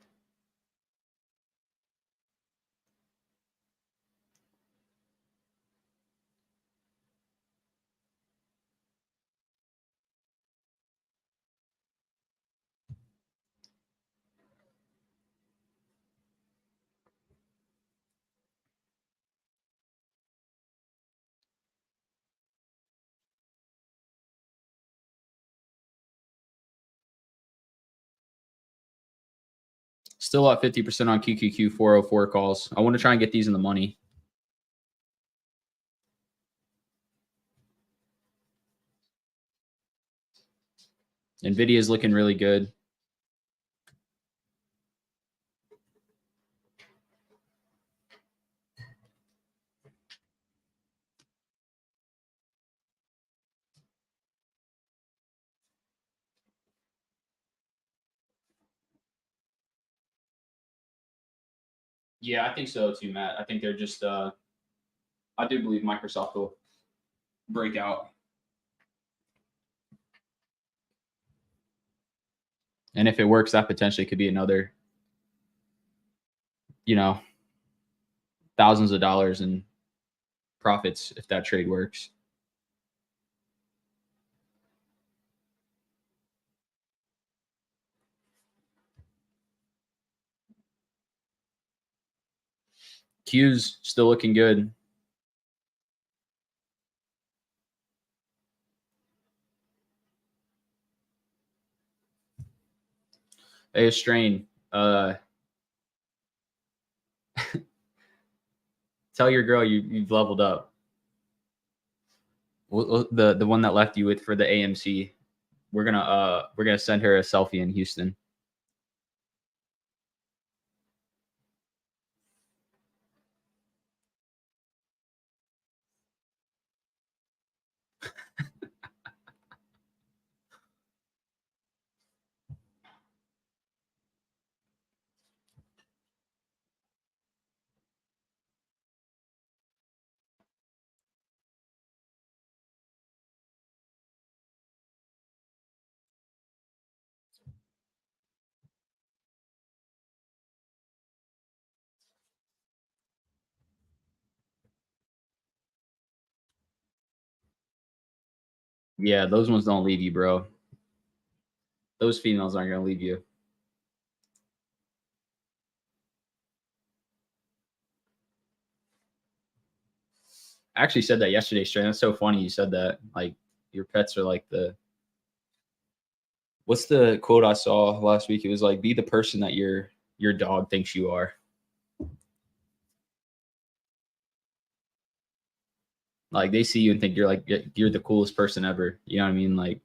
Still up 50% on QQQ 404 calls. I want to try and get these in the money. Nvidia is looking really good. Yeah, I think so too, Matt. I think they're just I do believe Microsoft will break out. And if it works, that potentially could be another, thousands of dollars in profits if that trade works. Q's still looking good. Hey, Strain, tell your girl you've leveled up. The one that left you with for the AMC. We're gonna send her a selfie in Houston. Yeah, those ones don't leave you, bro. Those females aren't gonna leave you. I actually said that yesterday, Strain. That's so funny you said that. Like, your pets are like what's the quote I saw last week? It was like, be the person that your your dog thinks you are. Like they see you and think you're the coolest person ever. You know what I mean? Like,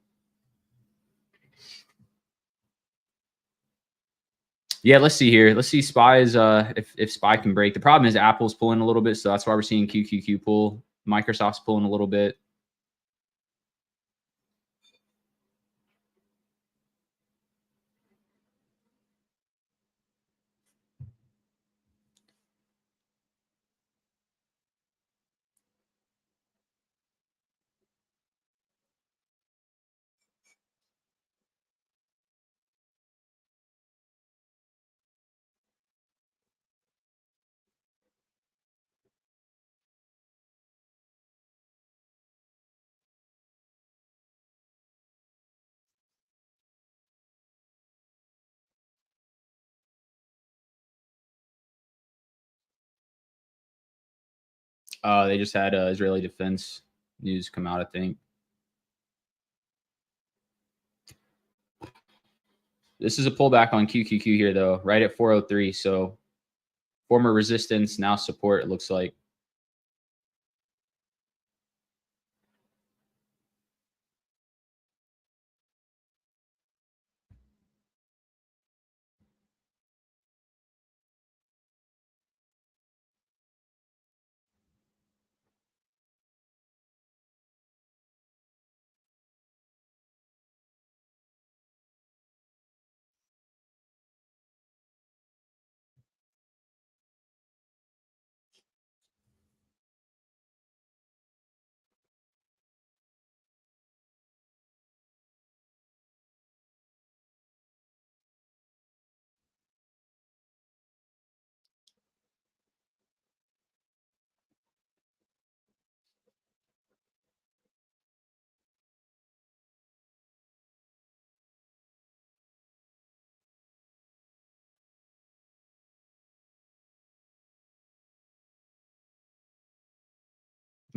yeah, let's see here. Let's see SPY's if SPY can break. The problem is Apple's pulling a little bit, so that's why we're seeing QQQ pull. Microsoft's pulling a little bit. They just had Israeli defense news come out, I think. This is a pullback on QQQ here, though, right at 403. So former resistance, now support, it looks like.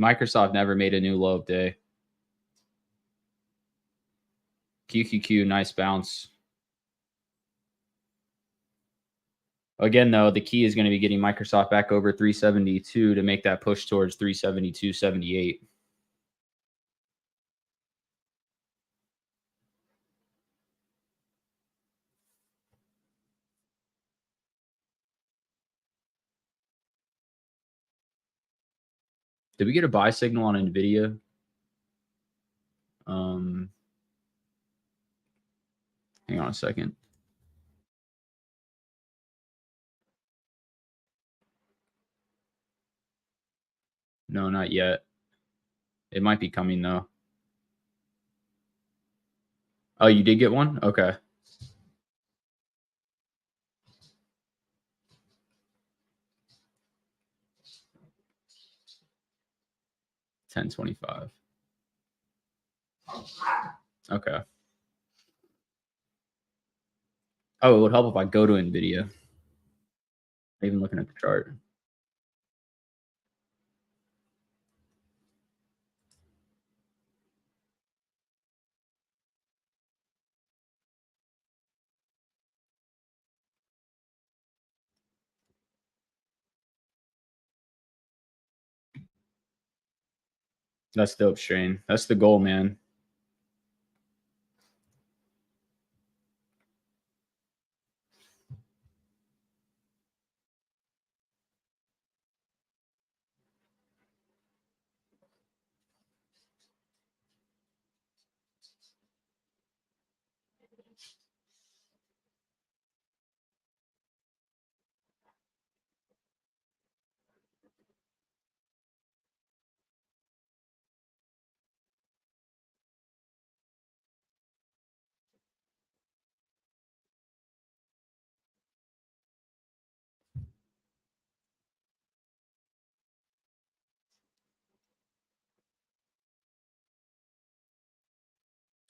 Microsoft never made a new low of day. QQQ, nice bounce. Again, though, the key is going to be getting Microsoft back over 372 to make that push towards 372.78. Did we get a buy signal on Nvda? Hang on a second. No, not yet. It might be coming, though. Oh, you did get one? Okay. $10.25. Okay. Oh, it would help if I go to Nvidia. Even looking at the chart. That's dope, Shane. That's the goal, man.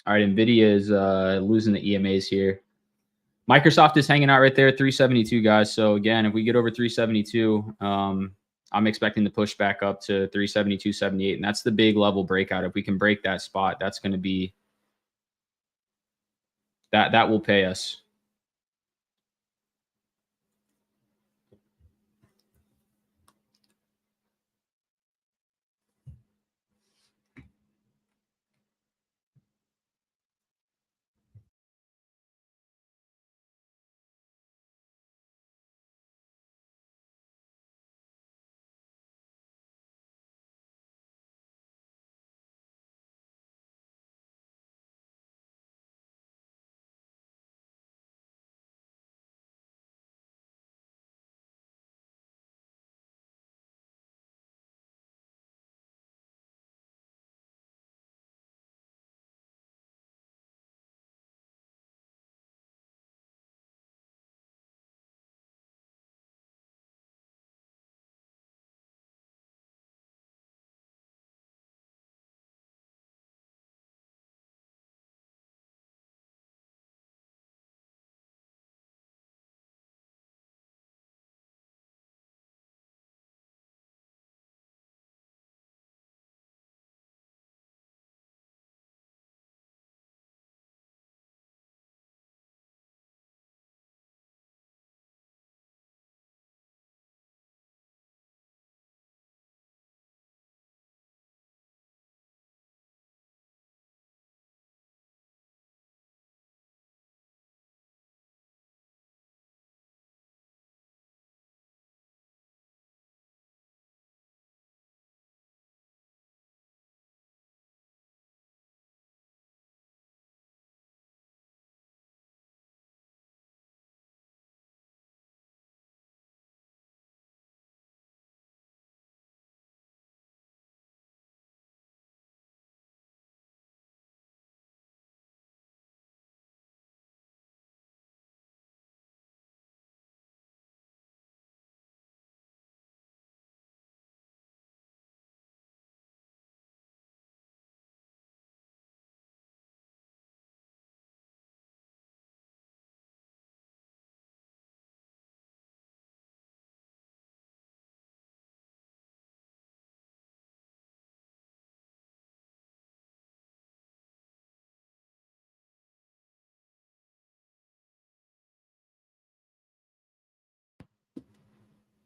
All right, Nvidia is losing the EMAs here. Microsoft is hanging out right there, 372, guys. So again, if we get over 372, I'm expecting to push back up to 372.78, and that's the big level breakout. If we can break that spot, that's going to be that will pay us.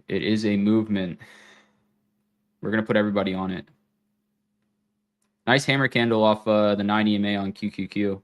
It is a movement. We're going to put everybody on it. Nice hammer candle off the 9 EMA on QQQ.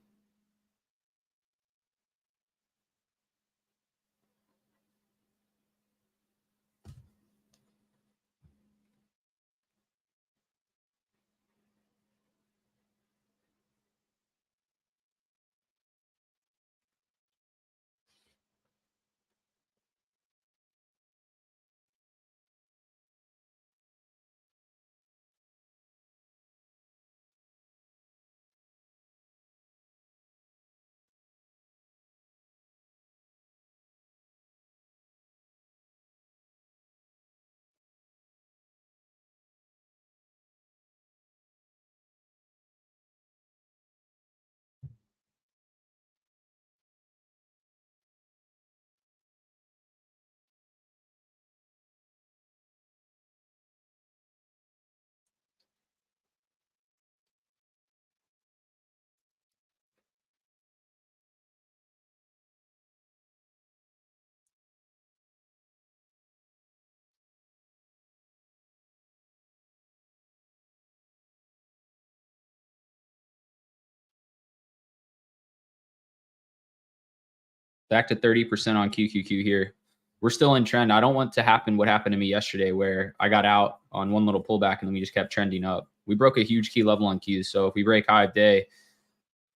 Back to 30% on QQQ here. We're still in trend. I don't want to happen what happened to me yesterday where I got out on one little pullback and then we just kept trending up. We broke a huge key level on Qs. So if we break high of day,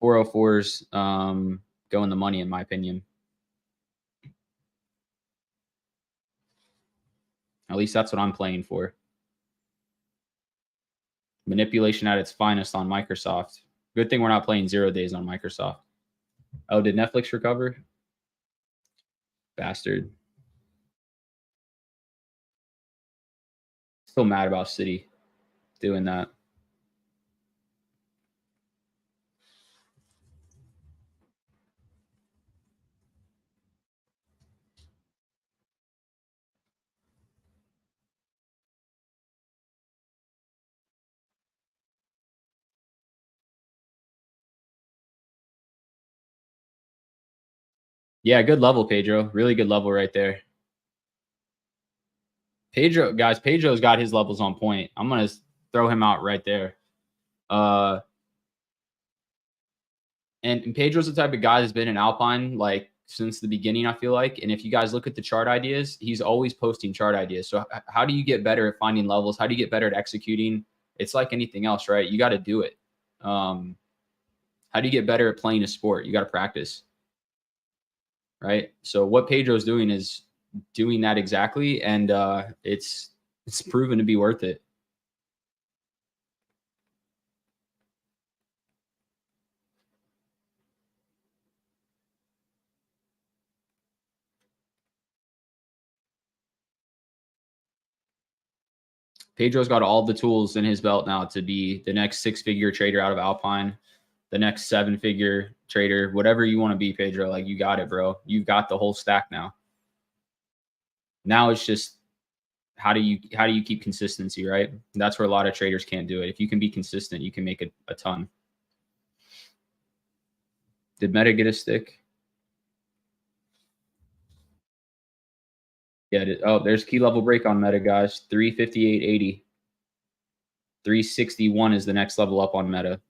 404s go in the money, in my opinion. At least that's what I'm playing for. Manipulation at its finest on Microsoft. Good thing we're not playing 0 days on Microsoft. Oh, did Netflix recover? Bastard. Still mad about City doing that. Yeah, good level, Pedro. Really good level right there. Pedro, guys, Pedro's got his levels on point. I'm going to throw him out right there. And Pedro's the type of guy that's been in Alpine like since the beginning, I feel like. And if you guys look at the chart ideas, he's always posting chart ideas. So how do you get better at finding levels? How do you get better at executing? It's like anything else, right? You got to do it. How do you get better at playing a sport? You got to practice, right? So what Pedro's doing is doing that exactly, and it's proven to be worth it. Pedro's got all the tools in his belt now to be the next 6-figure trader out of Alpine, the next 7-figure trader, whatever you want to be, Pedro. Like, you got it, bro. You've got the whole stack now. Now it's just how do you keep consistency, right? And that's where a lot of traders can't do it. If you can be consistent, you can make a ton. Did Meta get a stick? Yeah. Oh, there's key level break on Meta, guys. 358.80. 361 is the next level up on Meta.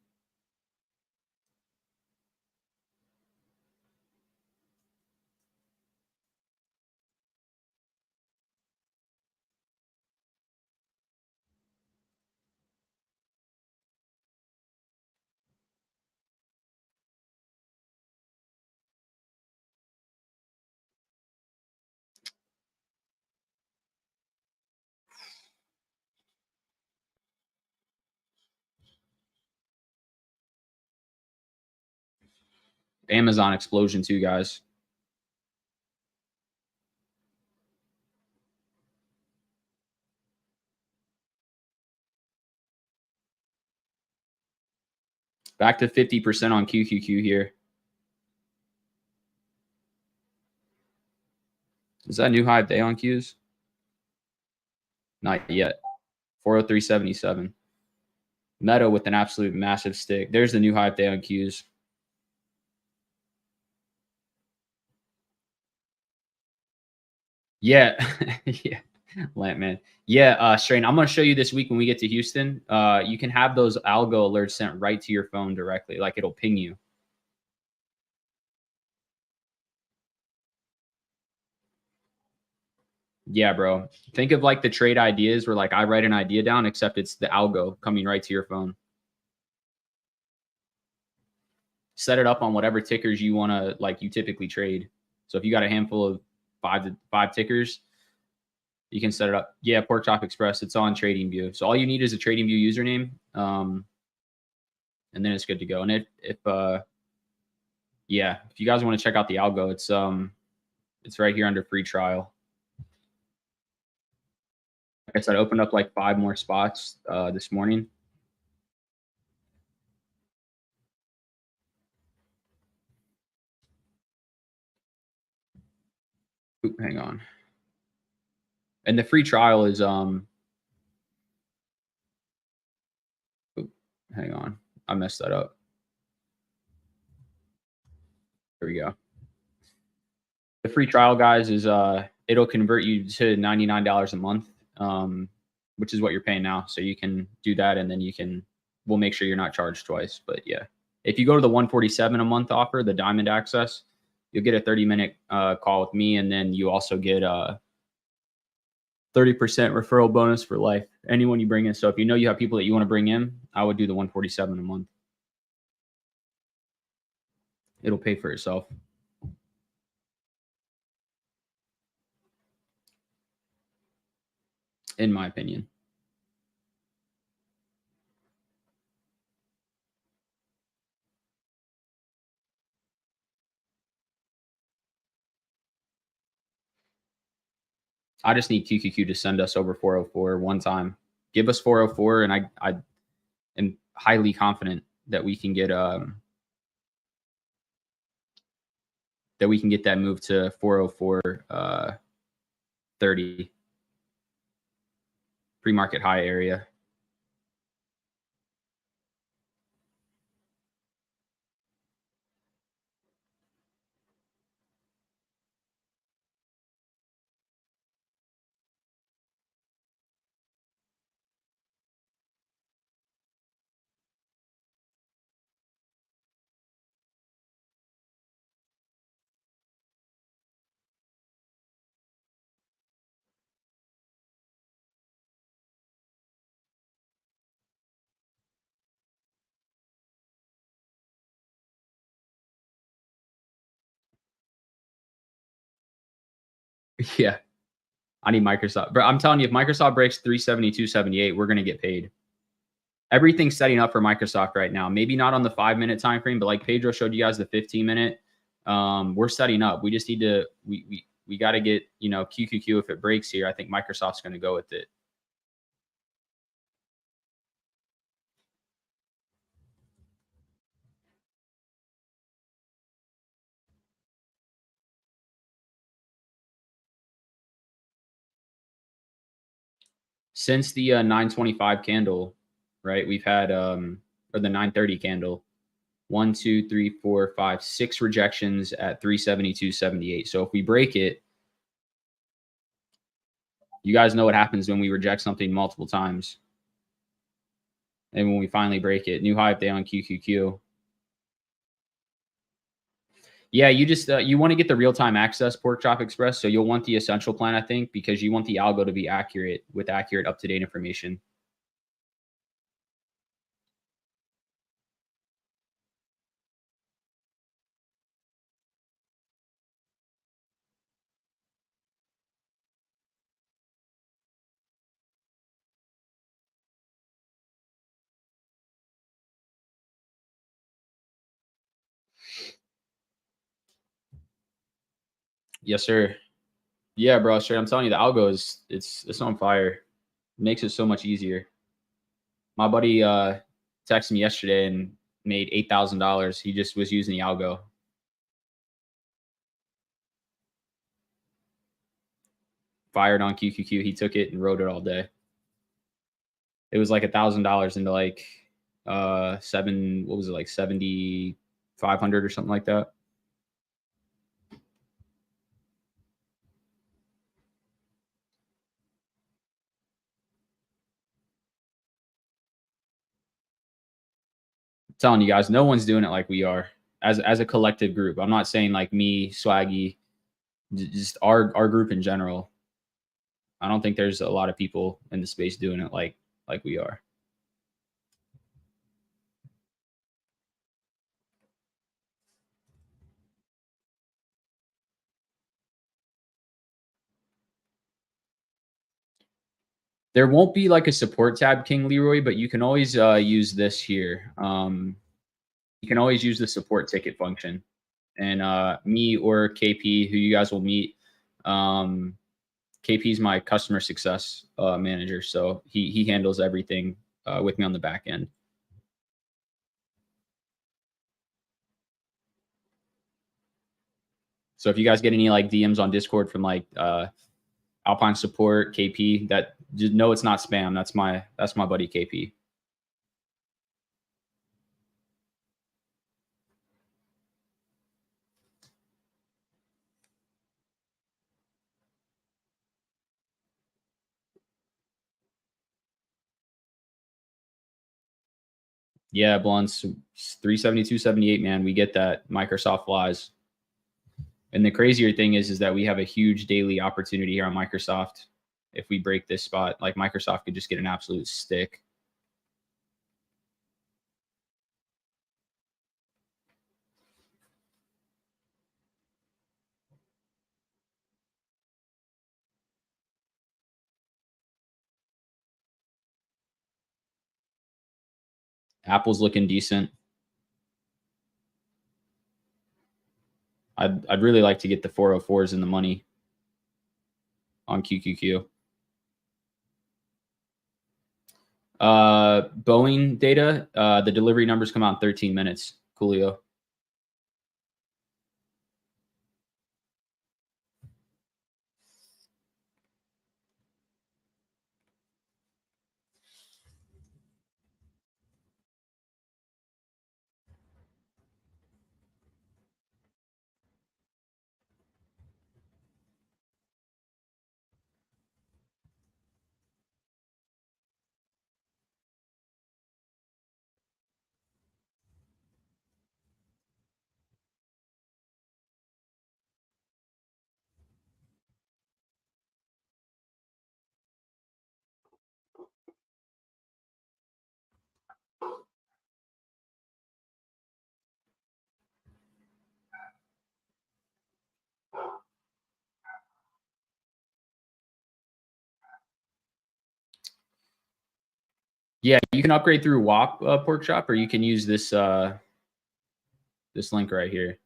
Amazon explosion too, guys. Back to 50% on QQQ here. Is that new high of day on Qs? Not yet. 403.77. Meta with an absolute massive stick. There's the new high of day on Qs. Yeah. Yeah. Lamp man. Yeah, Strain, I'm gonna show you this week when we get to Houston. You can have those algo alerts sent right to your phone directly. Like it'll ping you. Yeah, bro. Think of like the trade ideas where like I write an idea down, except it's the algo coming right to your phone. Set it up on whatever tickers you want to like you typically trade. So if you got a handful of five tickers, you can set it up. Yeah, Pork Chop Express. It's on TradingView. So all you need is a TradingView username, and then it's good to go. And yeah, if you guys want to check out the algo, it's right here under free trial. Like I said, I opened up like 5 more spots this morning. Oop, hang on. And the free trial is oop, hang on. I messed that up. There we go. The free trial, guys, is it'll convert you to $99 a month, which is what you're paying now. So you can do that, and then we'll make sure you're not charged twice. But yeah, if you go to the 147 a month offer, the Diamond Access, you'll get a 30-minute call with me, and then you also get a 30% referral bonus for life. Anyone you bring in. So if you know you have people that you want to bring in, I would do the 147 a month. It'll pay for itself. In my opinion. I just need QQQ to send us over 404 one time. Give us 404, and I am highly confident that we can get that move to 404 30 pre-market high area. Yeah, I need Microsoft. But I'm telling you, if Microsoft breaks 372.78, we're going to get paid. Everything's setting up for Microsoft right now. Maybe not on the 5-minute time frame, but like Pedro showed you guys the 15-minute. We're setting up. We just need to we got to get, QQQ. If it breaks here, I think Microsoft's going to go with it. Since the 925 candle, right? We've had or the 930 candle, 1, 2, 3, 4, 5, 6 rejections at 372.78. So if we break it, you guys know what happens when we reject something multiple times. And when we finally break it, new high up day on QQQ. Yeah, you just you want to get the real-time access Pork Chop Express. So you'll want the essential plan, I think, because you want the algo to be accurate with accurate, up-to-date information. Yes, sir. Yeah, bro. Straight. I'm telling you, the algo is it's on fire. It makes it so much easier. My buddy texted me yesterday and made $8,000. He just was using the algo. Fired on QQQ. He took it and rode it all day. It was like $1,000 into like what was it, like 7,500 or something like that. telling you guys, no one's doing it like we are as a collective group. I'm not saying like me, Swaggy, just our group in general. I don't think there's a lot of people in the space doing it like we are. There won't be like a support tab, King Leroy, but you can always use this here. You can always use the support ticket function, and me or KP, who you guys will meet. KP is my customer success manager, so he handles everything with me on the back end. So if you guys get any like DMs on Discord from like Alpine support, KP, that just know it's not spam. That's my buddy KP. Yeah, Blunts 372.78, man. We get that. Microsoft flies. And the crazier thing is that we have a huge daily opportunity here on Microsoft. If we break this spot, like Microsoft could just get an absolute stick. Apple's looking decent. I'd really like to get the 404s in the money on QQQ. Boeing data, the delivery numbers come out in 13 minutes. Coolio. Yeah, you can upgrade through WAP Pork Chop, or you can use this this link right here.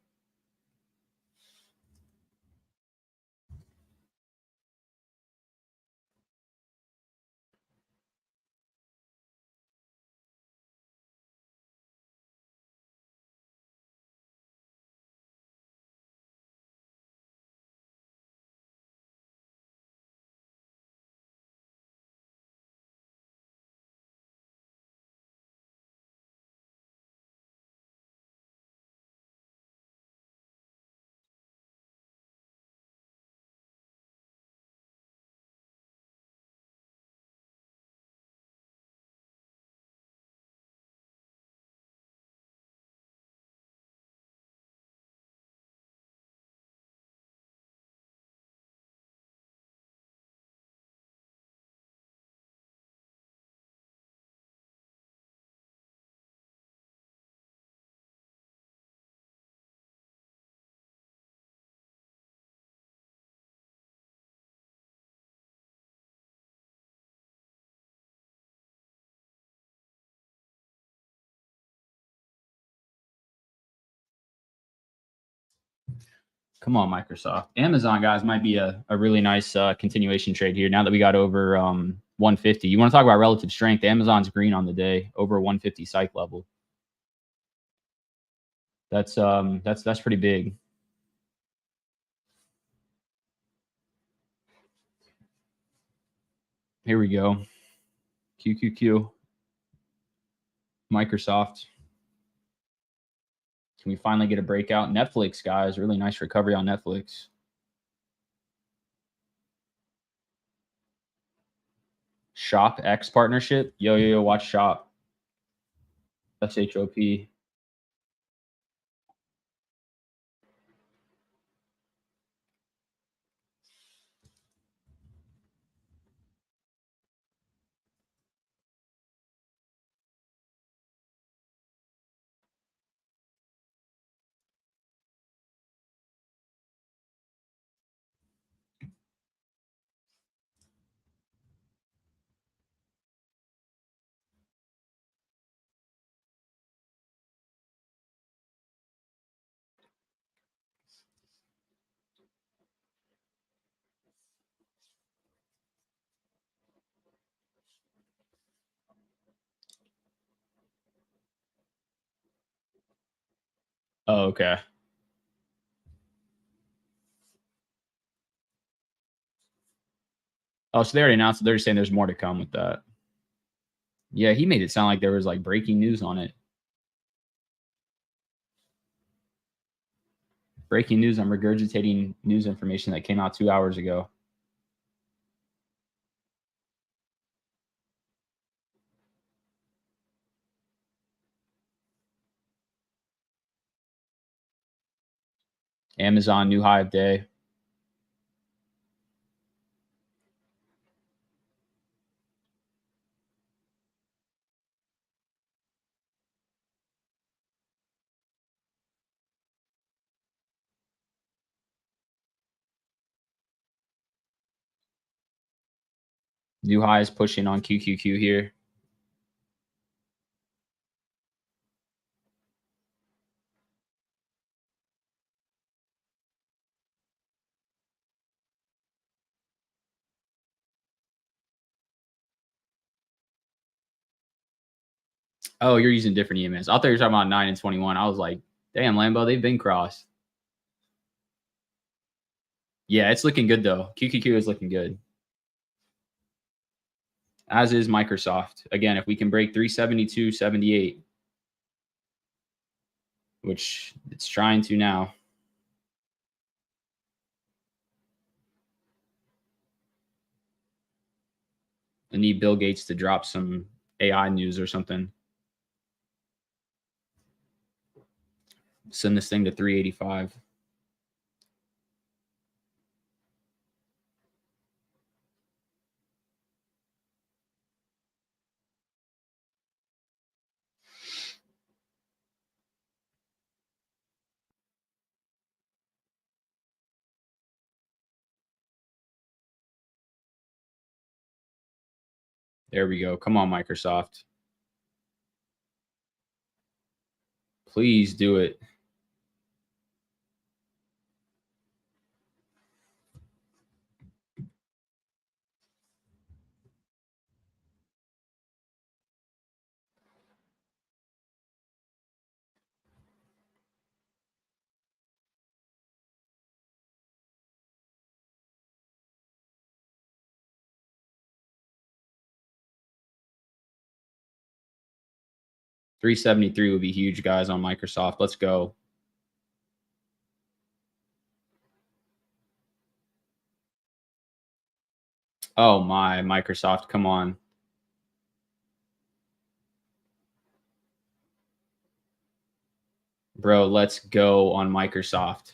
Come on, Microsoft. Amazon, guys, might be a really nice continuation trade here now that we got over 150. You want to talk about relative strength? Amazon's green on the day, over 150 psych level. That's pretty big. Here we go. QQQ. Microsoft. Can we finally get a breakout? Netflix, guys, really nice recovery on Netflix. Shop X partnership. Yo, watch Shop. SHOP. Oh, okay. Oh, so they already announced it. They're just saying there's more to come with that. Yeah, he made it sound like there was like breaking news on it. Breaking news. I'm regurgitating news information that came out 2 hours ago. Amazon new high of day. New high is pushing on QQQ here. Oh, you're using different EMS. I thought you were talking about 9 and 21. I was like, damn, Lambo, they've been crossed. Yeah, it's looking good though. QQQ is looking good. As is Microsoft. Again, if we can break 372.78, which it's trying to now. I need Bill Gates to drop some AI news or something. Send this thing to 385. There we go. Come on, Microsoft. Please do it. $373 would be huge, guys, on Microsoft. Let's go. Oh my, Microsoft, come on. Bro, let's go on Microsoft.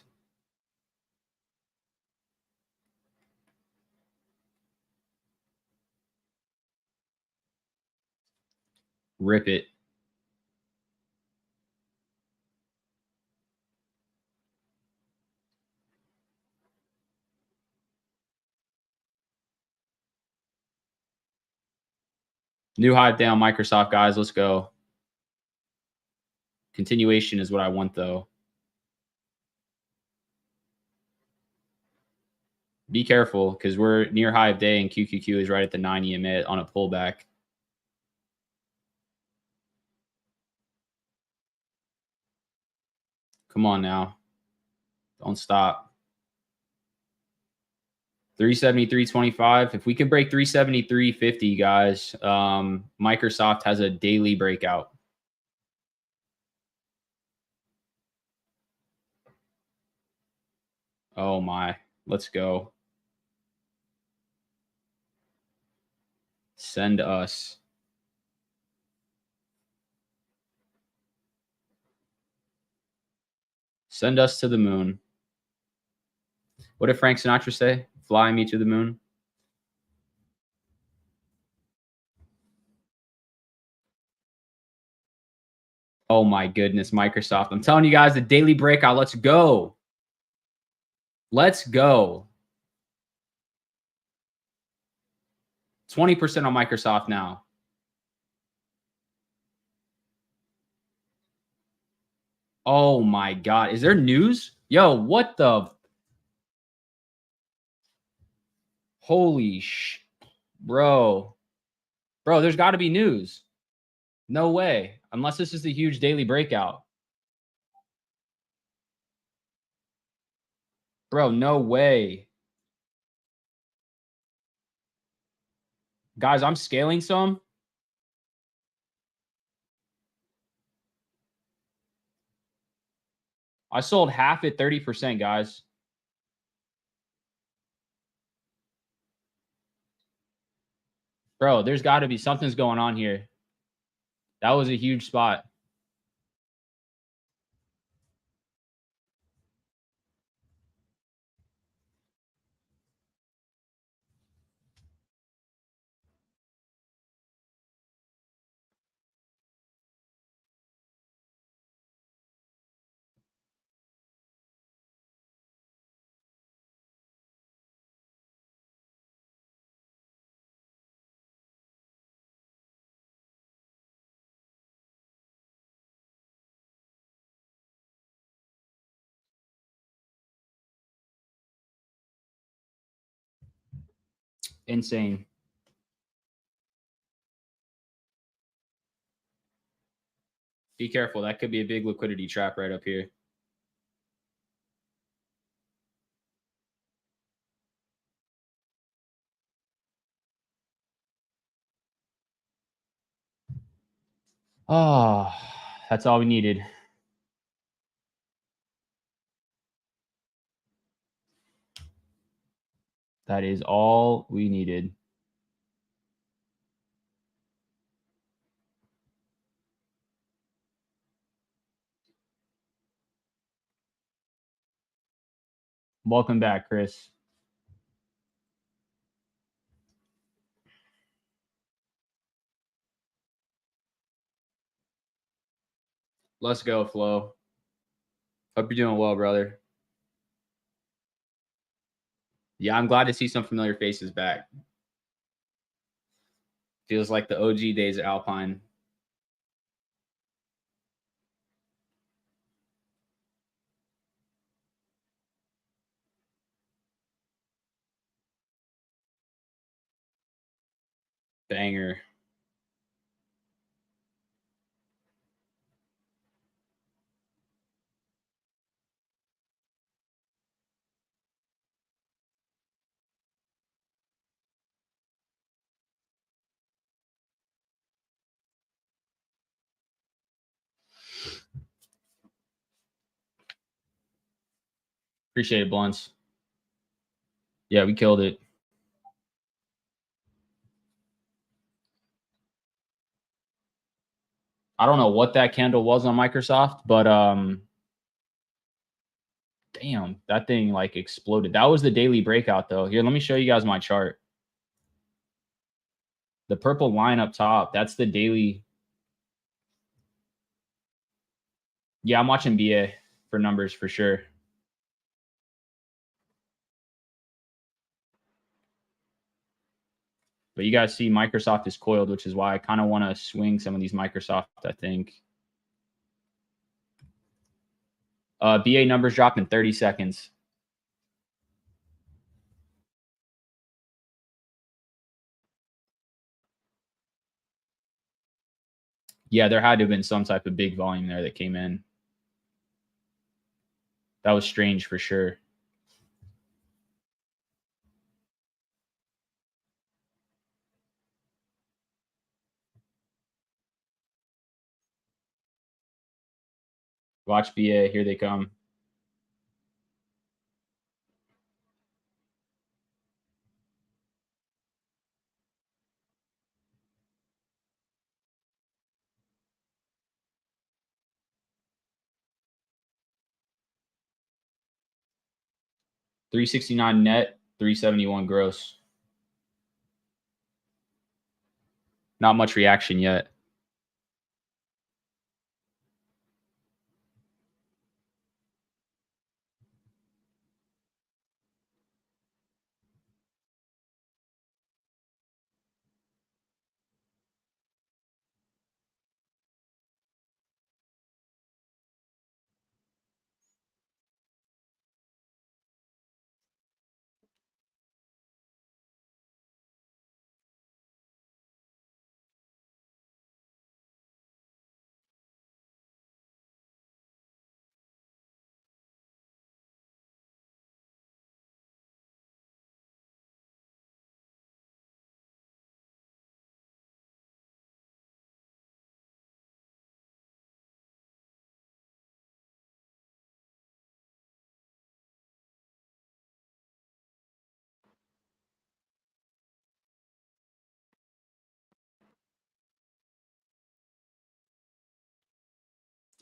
Rip it. New high down Microsoft, guys. Let's go. Continuation is what I want, though. Be careful because we're near high of day and QQQ is right at the 9 EMA on a pullback. Come on now. Don't stop. 373.25. If we can break 373.50, guys, Microsoft has a daily breakout. Oh my. Let's go. Send us. Send us to the moon. What did Frank Sinatra say? Fly me to the moon. Oh my goodness, Microsoft. I'm telling you guys, the daily breakout. Let's go. Let's go. 20% on Microsoft now. Oh my God. Is there news? Yo, what the? Holy bro. Bro, there's got to be news. No way. Unless this is the huge daily breakout. Bro, no way. Guys, I'm scaling some. I sold half at 30%, guys. Bro, there's got to be something's going on here. That was a huge spot. Insane. Be careful. That could be a big liquidity trap right up here. Oh, that's all we needed. That is all we needed. Welcome back, Chris. Let's go, Flo. Hope you're doing well, brother. Yeah, I'm glad to see some familiar faces back. Feels like the OG days at Alpine. Banger. Appreciate it, Blunts. Yeah, we killed it. I don't know what that candle was on Microsoft, but damn, that thing like exploded. That was the daily breakout though. Here, let me show you guys my chart. The purple line up top, that's the daily. Yeah, I'm watching BA for numbers for sure. But you guys see Microsoft is coiled, which is why I kind of want to swing some of these Microsoft, I think. BA numbers drop in 30 seconds. Yeah, there had to have been some type of big volume there that came in. That was strange for sure. Watch BA. Here they come. $369 net, $371 gross. Not much reaction yet.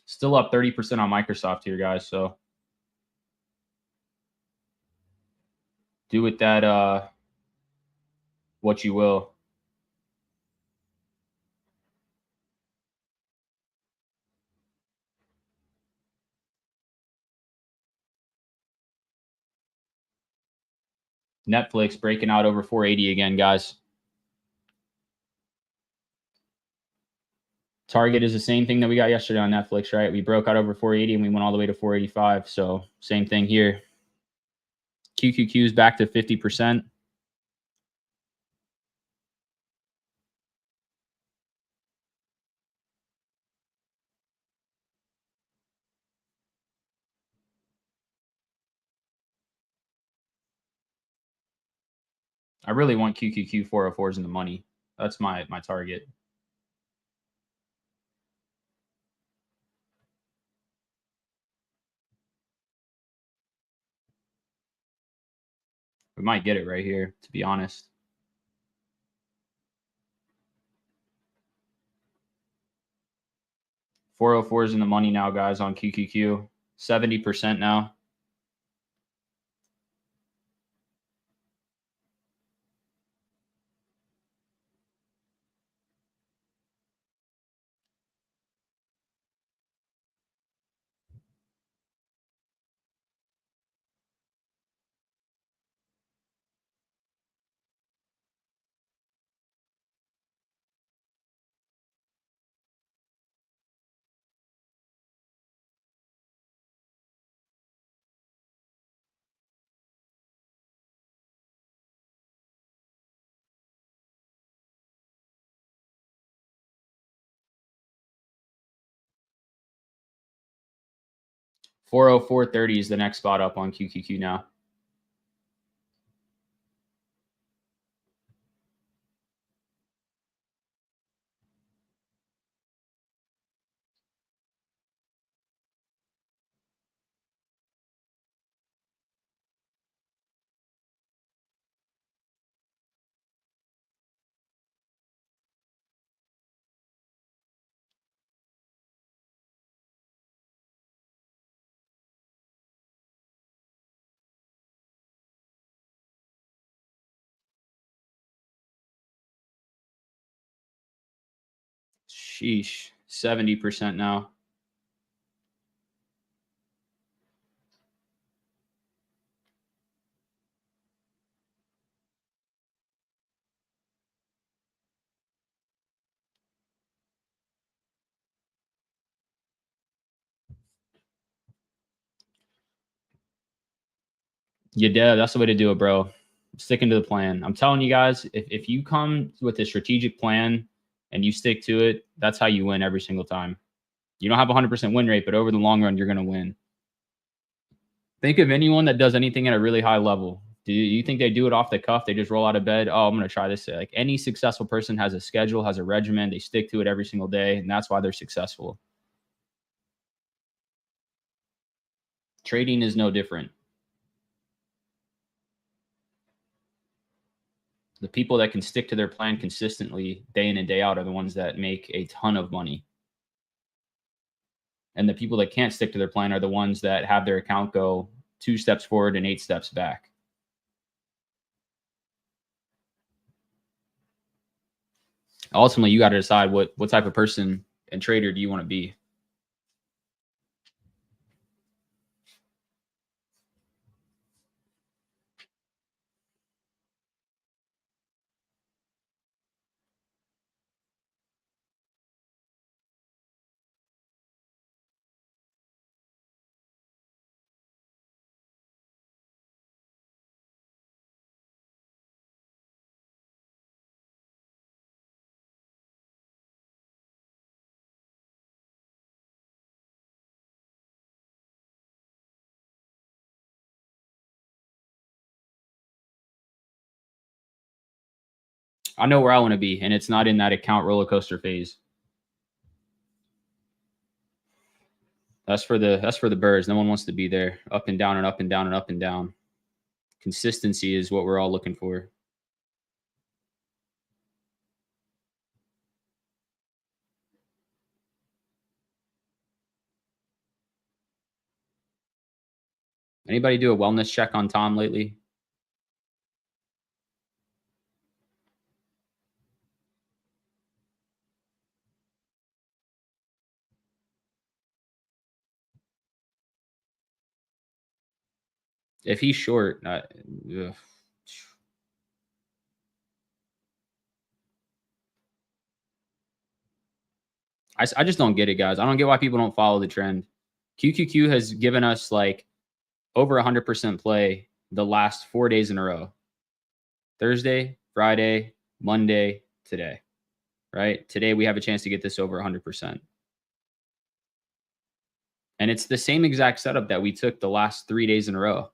Still up 30% on Microsoft here, guys. So do with that what you will. Netflix breaking out over 480 again, guys. Target is the same thing that we got yesterday on Netflix, right? We broke out over 480 and we went all the way to 485. So same thing here. QQQ is back to 50%. I really want QQQ 404s in the money. That's my target. We might get it right here, to be honest. $404s in the money now, guys, on QQQ. 70% now. $404.30 is the next spot up on QQQ now. Sheesh, 70% now. Yeah, that's the way to do it, bro. Sticking to the plan. I'm telling you guys, if you come with a strategic plan and you stick to it, that's how you win every single time. You don't have a 100% win rate, but over the long run, you're going to win. Think of anyone that does anything at a really high level. Do you think they do it off the cuff? They just roll out of bed. Oh, I'm going to try this. Like any successful person has a schedule, has a regimen. They stick to it every single day, and that's why they're successful. Trading is no different. The people that can stick to their plan consistently day in and day out are the ones that make a ton of money. And the people that can't stick to their plan are the ones that have their account go 2 steps forward and 8 steps back. Ultimately, you got to decide what type of person and trader do you want to be. I know where I want to be, and it's not in that account roller coaster phase. That's for the birds. No one wants to be there. Up and down and up and down and up and down. Consistency is what we're all looking for. Anybody do a wellness check on Tom lately? If he's short, I just don't get it, guys. I don't get why people don't follow the trend. QQQ has given us like over 100% play the last 4 days in a row. Thursday, Friday, Monday, today. Right? Today we have a chance to get this over 100%. And it's the same exact setup that we took the last 3 days in a row.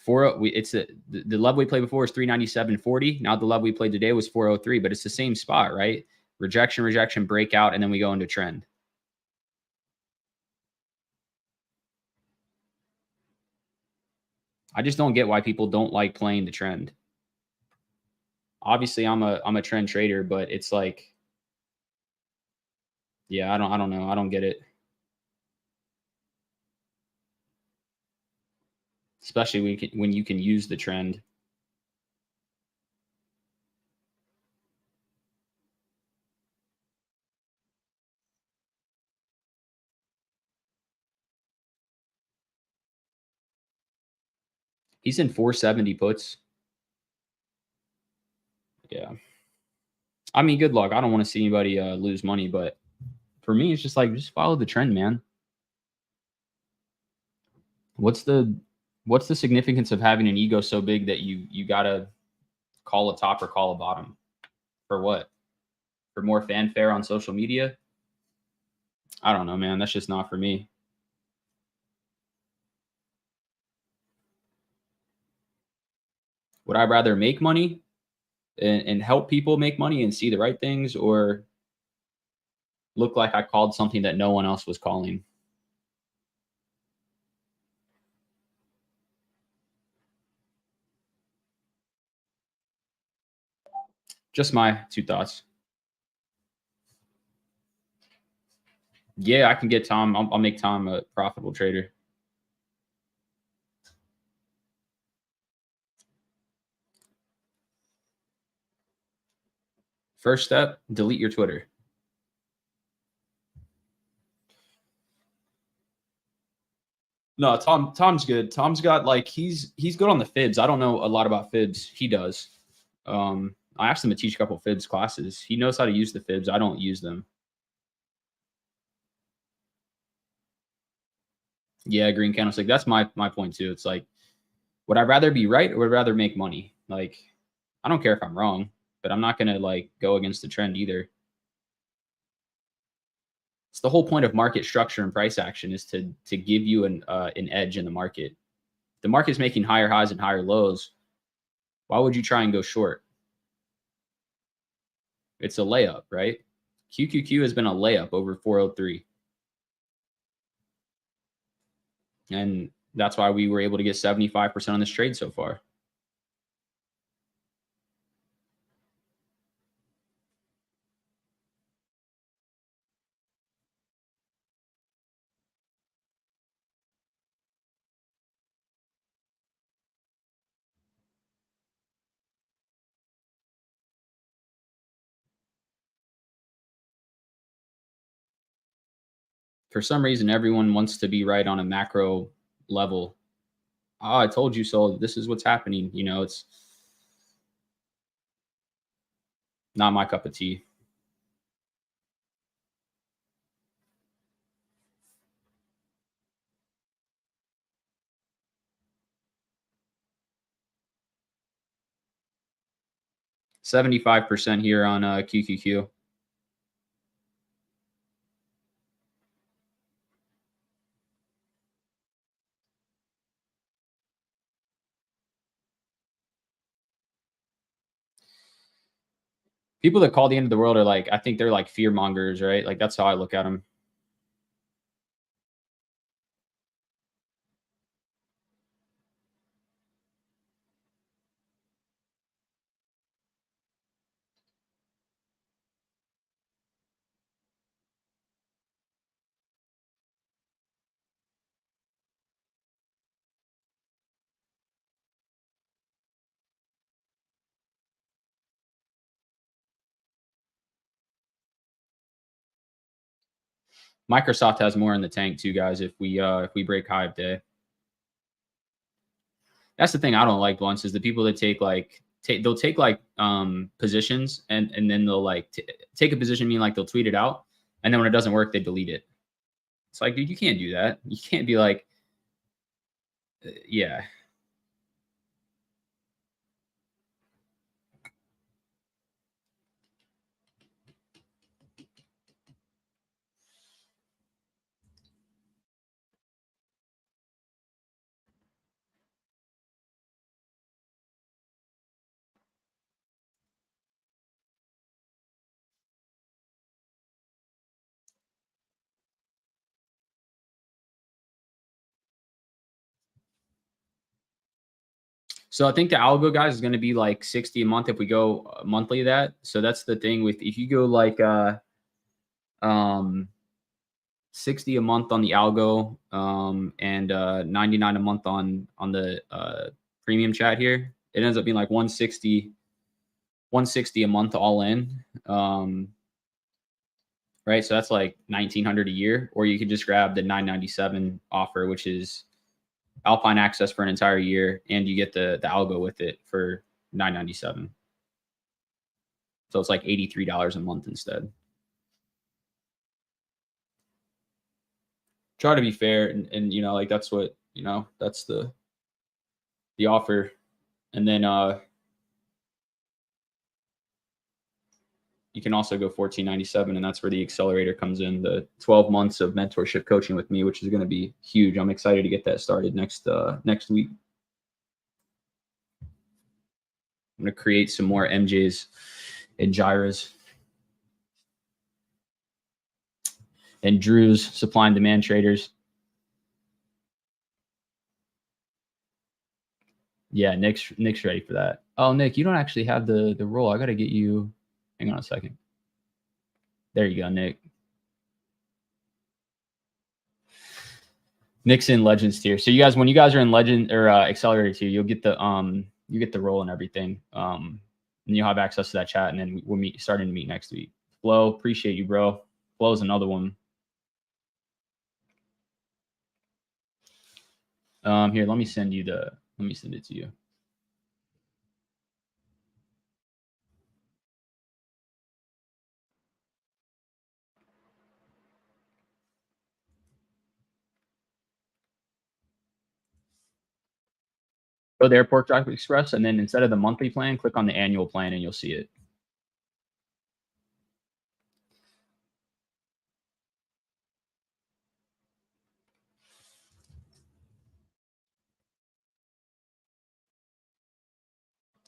It's the level we played before is 397.40. Now the level we played today was 403, but it's the same spot, right? Rejection, rejection, breakout, and then we go into trend. I just don't get why people don't like playing the trend. Obviously, I'm a trend trader, but it's like, yeah, I don't know. I don't get it. Especially when you can use the trend. He's in 470 puts. Yeah. I mean, good luck. I don't want to see anybody lose money, but for me, it's just like, just follow the trend, man. What's the significance of having an ego so big that you gotta call a top or call a bottom? For what? For more fanfare on social media? I don't know, man. That's just not for me. Would I rather make money and help people make money and see the right things, or look like I called something that no one else was calling? Just my 2 thoughts. Yeah, I can get Tom. I'll make Tom a profitable trader. First step, delete your Twitter. No, Tom's good. Tom's got like he's good on the fibs. I don't know a lot about fibs. He does. I asked him to teach a couple fibs classes. He knows how to use the fibs. I don't use them. Yeah, green candlestick. That's my point too. It's like, would I rather be right or would I rather make money? Like, I don't care if I'm wrong, but I'm not gonna like go against the trend either. It's the whole point of market structure and price action is to give you an edge in the market. The market's making higher highs and higher lows. Why would you try and go short? It's a layup, right? QQQ has been a layup over 403. And that's why we were able to get 75% on this trade so far. for some reason, everyone wants to be right on a macro level. Oh, I told you so. This is what's happening. It's not my cup of tea. 75% here on QQQ. People that call the end of the world are like, I think they're like fear mongers, right? Like that's how I look at them. Microsoft has more in the tank too, guys. If we break high of day, that's the thing I don't like, Blunts, is the people that they'll take like positions and then they'll like take a position, mean like they'll tweet it out, and then when it doesn't work, they delete it. It's like, dude, you can't do that. You can't be like, yeah. So I think the algo, guys, is going to be like 60 a month if we go monthly that. So that's the thing with if you go like um 60 a month on the algo and 99 a month on the premium chat here, it ends up being like 160 a month all in. Right? So that's like 1900 a year, or you could just grab the 997 offer, which is Alpine access for an entire year, and you get the algo with it for 997. So it's like $83 a month instead. Try to be fair, and like that's what that's the offer, and then you can also go 1497, and that's where the accelerator comes in, the 12 months of mentorship coaching with me, which is going to be huge. I'm excited to get that started next week. I'm going to create some more MJs and Gyras and Drews, supply and demand traders. Yeah, Nick's ready for that. Oh, Nick, you don't actually have the role. I got to get you. Hang on a second. There you go, Nick. Nick's in Legends tier. So you guys, when you guys are in Legend or Accelerator tier, you'll get the role and everything. And you'll have access to that chat, and then we'll starting to meet next week. Flo, appreciate you, bro. Flo's another one. Here, let me send it to you. Go to Airport Drive Express, and then instead of the monthly plan, click on the annual plan, and you'll see it.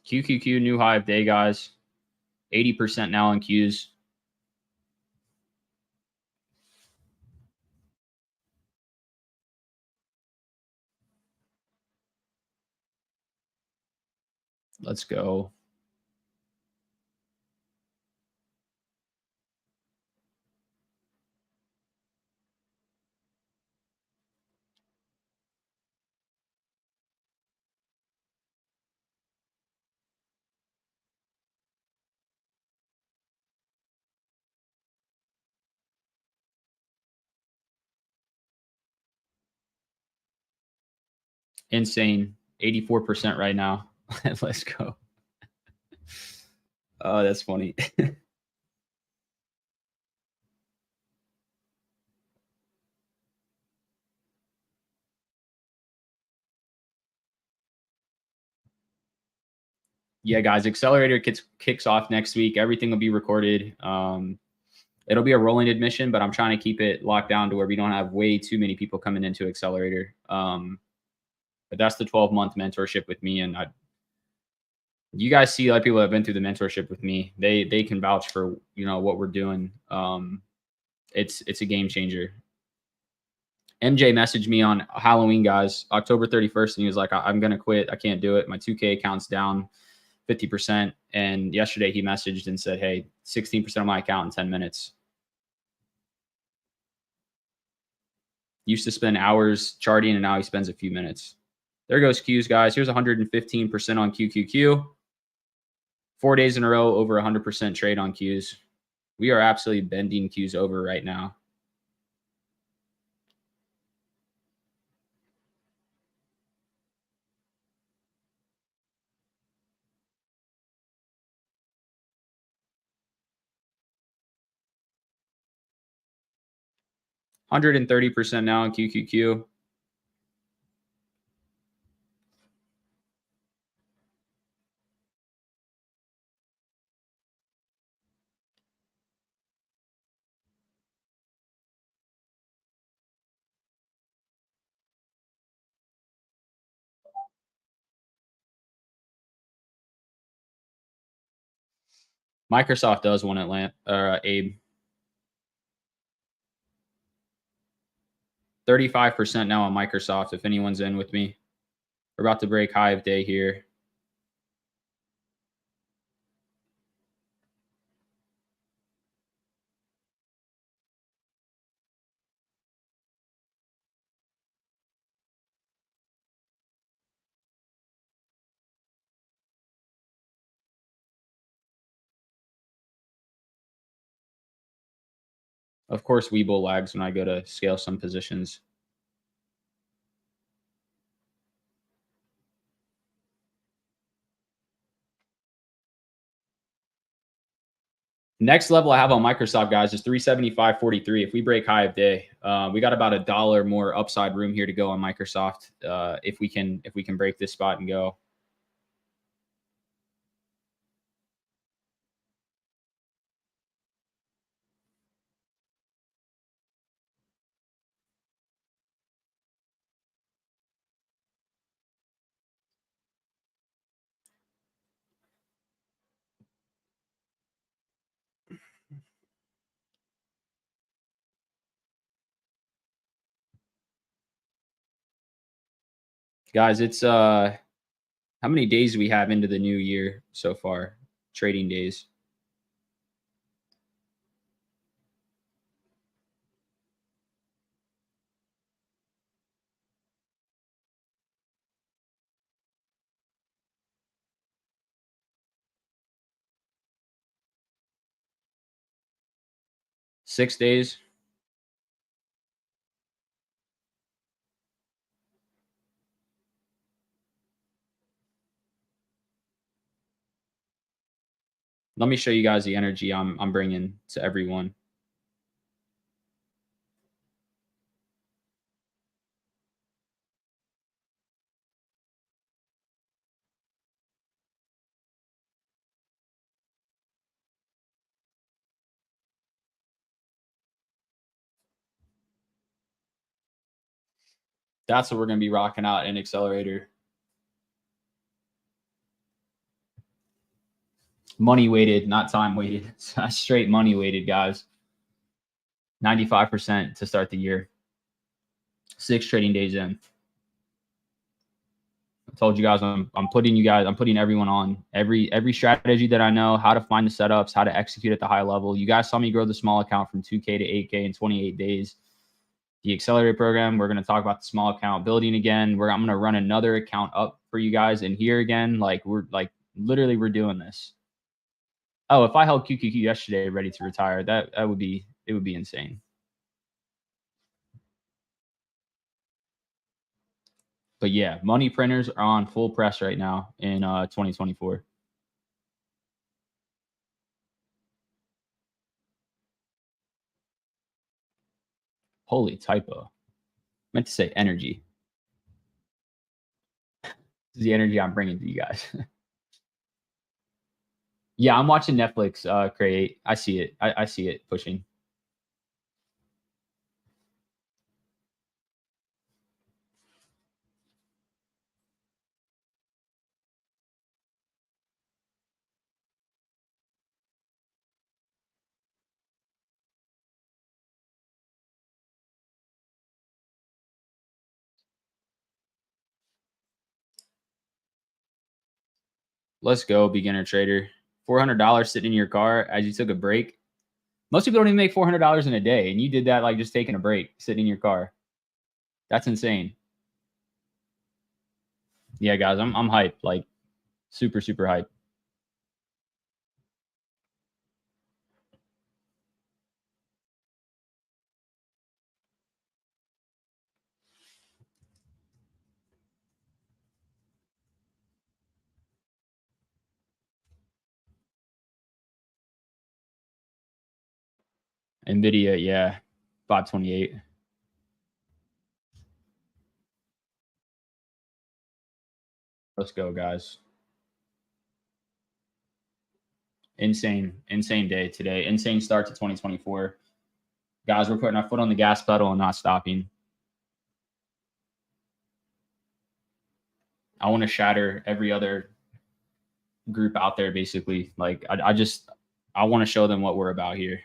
QQQ new high of day, guys. 80% now on Qs. Let's go. Insane. 84% right now. Let's go. Oh, that's funny. Yeah, guys, Accelerator kicks off next week. Everything will be recorded. It'll be a rolling admission, but I'm trying to keep it locked down to where we don't have way too many people coming into Accelerator. But that's the 12-month mentorship with me, and you guys see like people that have been through the mentorship with me. They can vouch for what we're doing. It's a game changer. MJ messaged me on Halloween, guys, October 31st, and he was like, I'm gonna quit. I can't do it. My 2K account's down 50%. And yesterday he messaged and said, hey, 16% of my account in 10 minutes. Used to spend hours charting, and now he spends a few minutes. There goes Qs, guys. Here's 115% on QQQ. 4 days in a row, over 100% trade on Qs. We are absolutely bending Qs over right now. $130 now on QQQ. Microsoft does one at Abe. 35% now on Microsoft, if anyone's in with me. We're about to break high of day here. Of course, Webull lags when I go to scale some positions. Next level I have on Microsoft, guys, is 375.43. If we break high of day, we got about $1 more upside room here to go on Microsoft. If we can break this spot and go. Guys, it's how many days do we have into the new year so far? Trading days. Six days. Let me show you guys the energy I'm bringing to everyone. That's what we're going to be rocking out in Accelerator. Money weighted, not time weighted. Straight money weighted, guys. 95% to start the year. 6 trading days in. I told you guys I'm putting everyone on every strategy that I know, how to find the setups, how to execute at the high level. You guys saw me grow the small account from 2K to 8K in 28 days. The Accelerator program, we're going to talk about the small account building again. I'm going to run another account up for you guys in here again. We're doing this. Oh, if I held QQQ yesterday ready to retire, it would be insane. But yeah, money printers are on full press right now in 2024. Holy typo. Meant to say energy. This is the energy I'm bringing to you guys. Yeah, I'm watching Netflix create. I see it. I see it pushing. Let's go, beginner trader. $400 sitting in your car as you took a break. Most people don't even make $400 in a day, and you did that like just taking a break, sitting in your car. That's insane. Yeah, guys, I'm hyped, like super hyped. Nvidia, yeah, 528. Let's go, guys. Insane day today. Insane start to 2024. Guys, we're putting our foot on the gas pedal and not stopping. I want to shatter every other group out there, basically. Like, I want to show them what we're about here.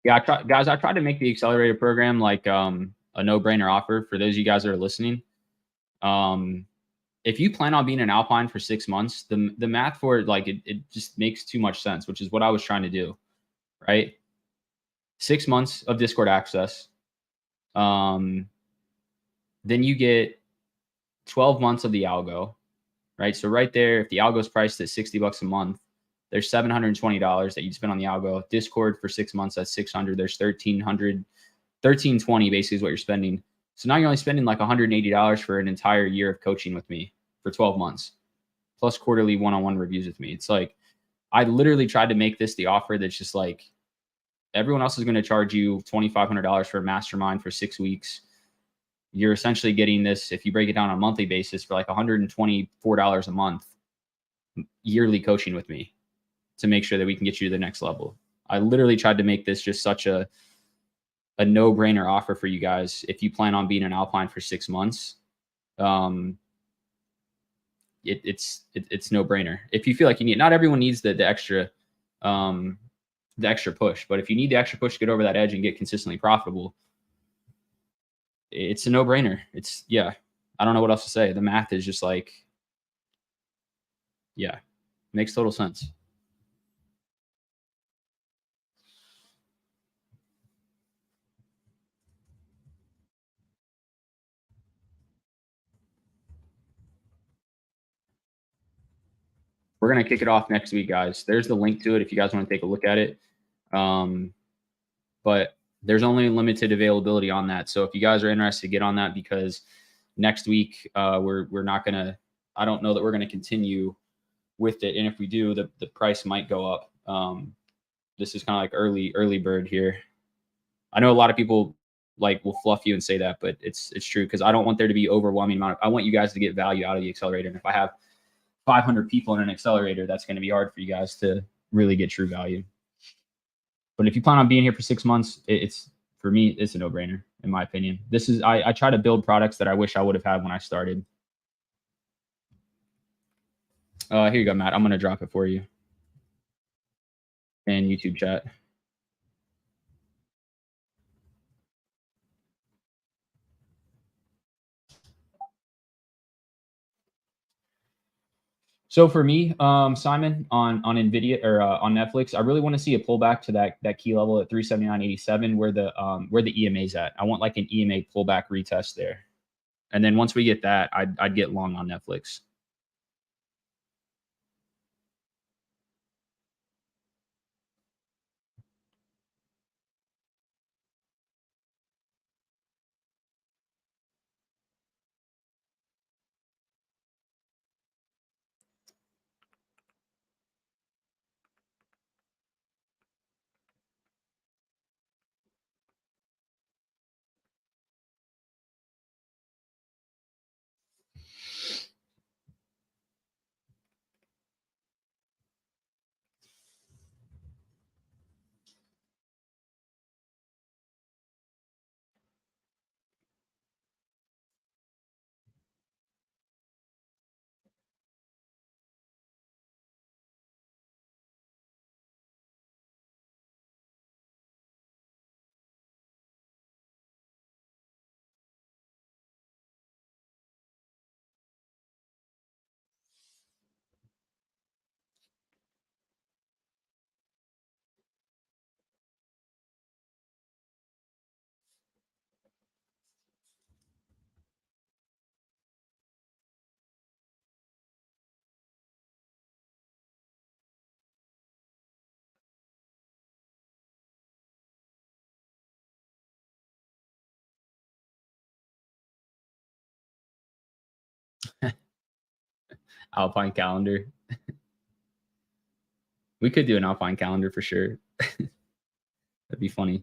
Yeah, guys, I tried to make the accelerator program like a no-brainer offer for those of you guys that are listening. Um, if you plan on being an Alpine for 6 months, the math for it, like it just makes too much sense, which is what I was trying to do, right? 6 months of Discord access. Um, then you get 12 months of the algo, right? So right there, if the algo is priced at $60 a month, there's $720 that you'd spend on the algo. Discord for 6 months, that's 600. There's 1320 basically is what you're spending. So now you're only spending like $180 for an entire year of coaching with me for 12 months, plus quarterly one-on-one reviews with me. It's like, I literally tried to make this the offer that's just like, everyone else is going to charge you $2,500 for a mastermind for 6 weeks. You're essentially getting this, if you break it down on a monthly basis, for like $124 a month yearly coaching with me to make sure that we can get you to the next level. I literally tried to make this just such a no-brainer offer for you guys. If you plan on being an Alpine for 6 months, it's no-brainer. If you feel like you need, not everyone needs the extra push, but if you need the extra push to get over that edge and get consistently profitable, it's a no-brainer. It's, yeah, I don't know what else to say. The math is just like, yeah, makes total sense. We're going to kick it off next week, guys. There's the link to it if you guys want to take a look at it. But there's only limited availability on that. So if you guys are interested, get on that, because next week we're not going to, I don't know that we're going to continue with it. And if we do, the price might go up. This is kind of like early bird here. I know a lot of people like will fluff you and say that, but it's true, because I don't want there to be overwhelming amount. I want you guys to get value out of the accelerator. And if I have 500 people in an accelerator, that's going to be hard for you guys to really get true value. But if you plan on being here for 6 months, it's, for me, it's a no-brainer, in my opinion. This is, I try to build products that I wish I would have had when I started. Here you go, Matt. I'm going to drop it for you in YouTube chat. So for me, Simon, on Nvidia or on Netflix, I really want to see a pullback to that key level at 379.87, where the EMA is at. I want like an EMA pullback retest there, and then once we get that, I'd get long on Netflix. Alpine calendar. We could do an Alpine calendar for sure. That'd be funny.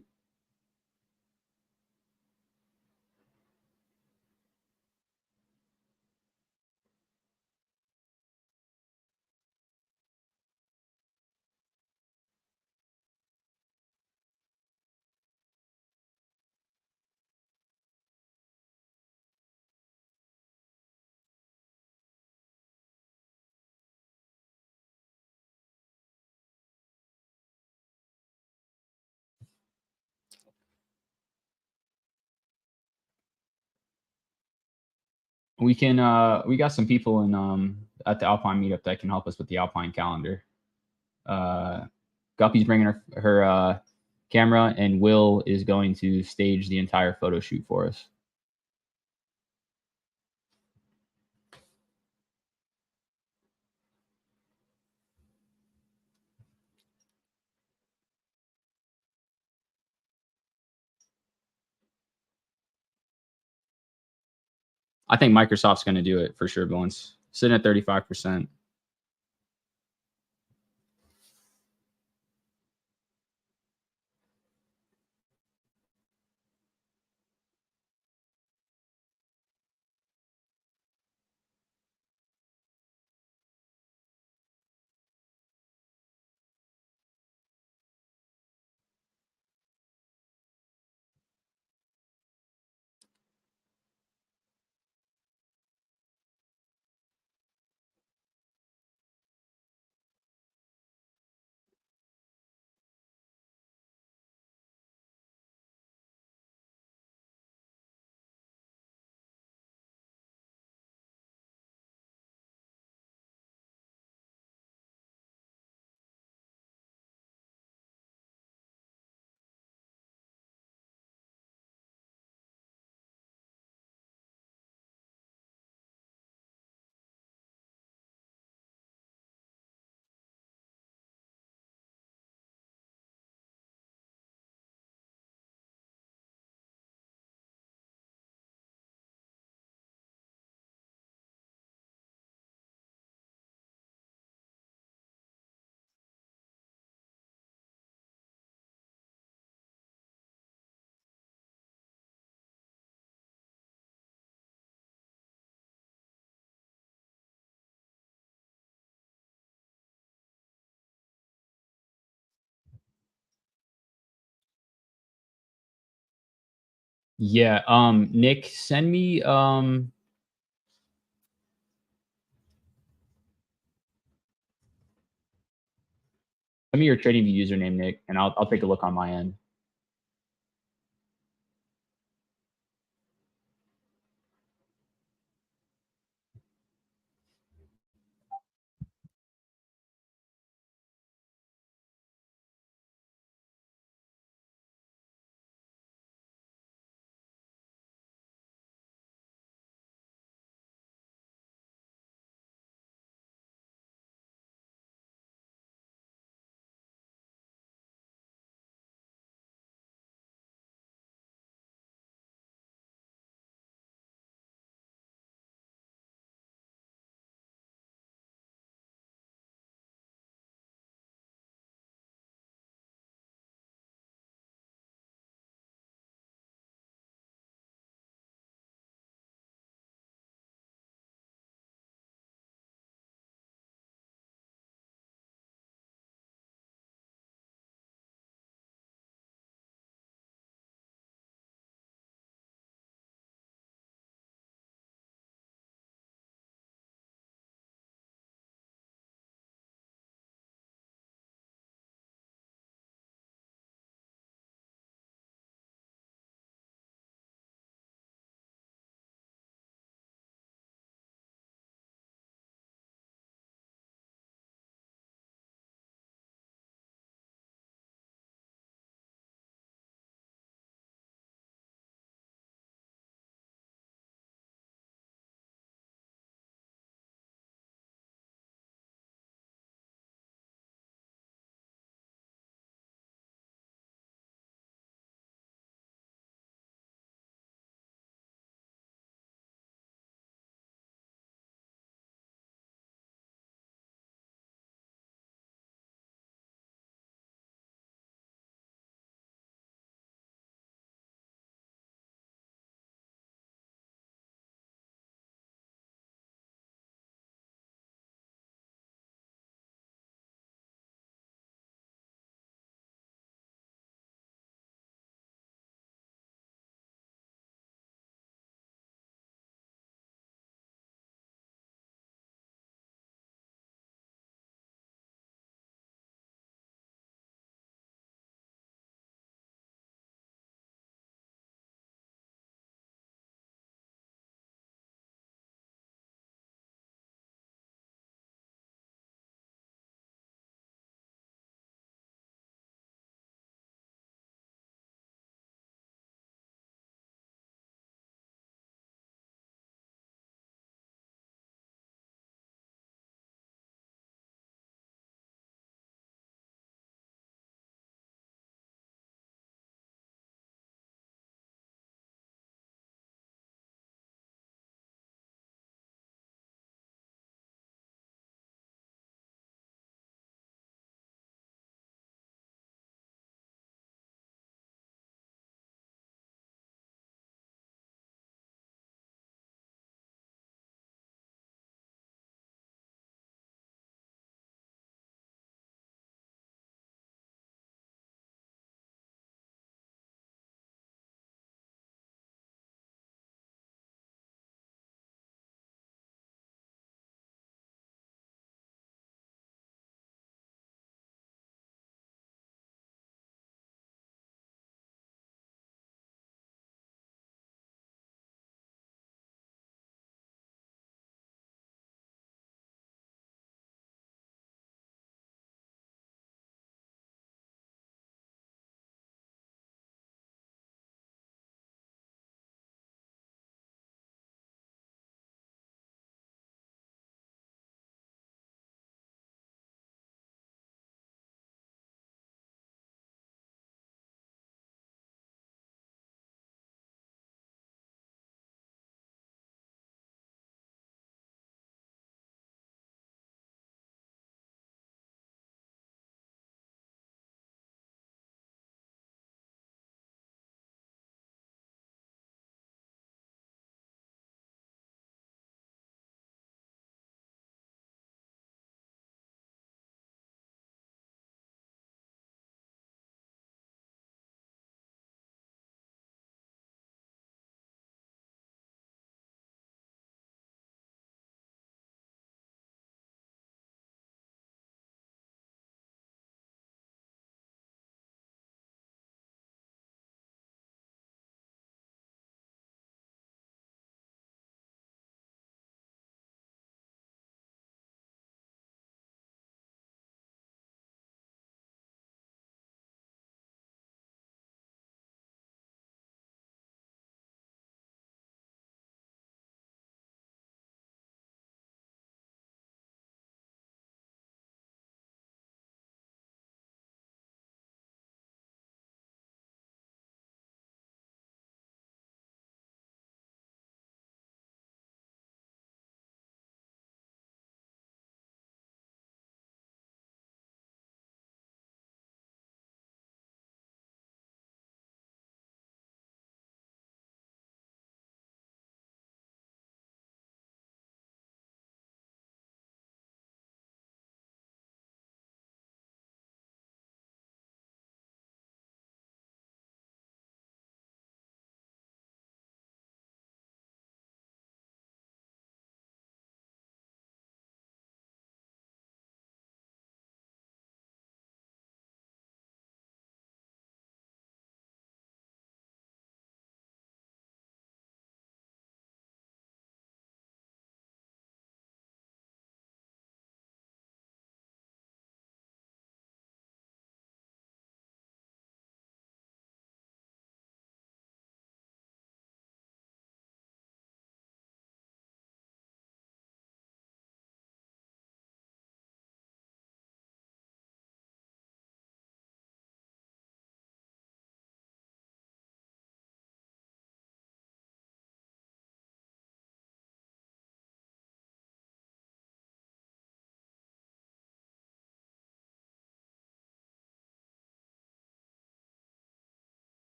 We got some people in at the Alpine meetup that can help us with the Alpine calendar. Uh, Guppy's bringing her camera, and Will is going to stage the entire photo shoot for us. I think Microsoft's going to do it for sure, Once sitting at 35%. Yeah. Nick, send me your TradingView username, Nick, and I'll take a look on my end.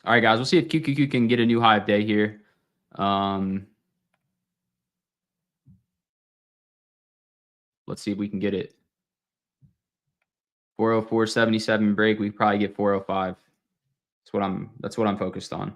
All right, guys, we'll see if QQQ can get a new high of day here. Let's see if we can get it. 404.77 break. We probably get 405. That's what I'm focused on.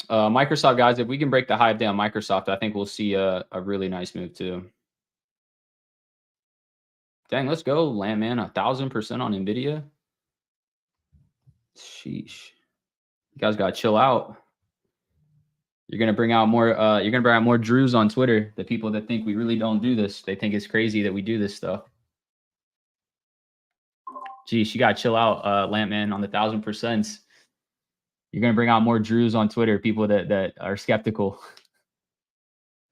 Microsoft, guys, if we can break the high of day on Microsoft, I think we'll see a really nice move too. Dang, let's go, Landman. 1,000% on Nvidia. Sheesh. You guys gotta chill out. You're gonna bring out more. You're gonna bring out more Drews on Twitter. The people that think we really don't do this, they think it's crazy that we do this stuff. Geez, you gotta chill out, Lampman, on the 1,000%. You're gonna bring out more Drews on Twitter. People that are skeptical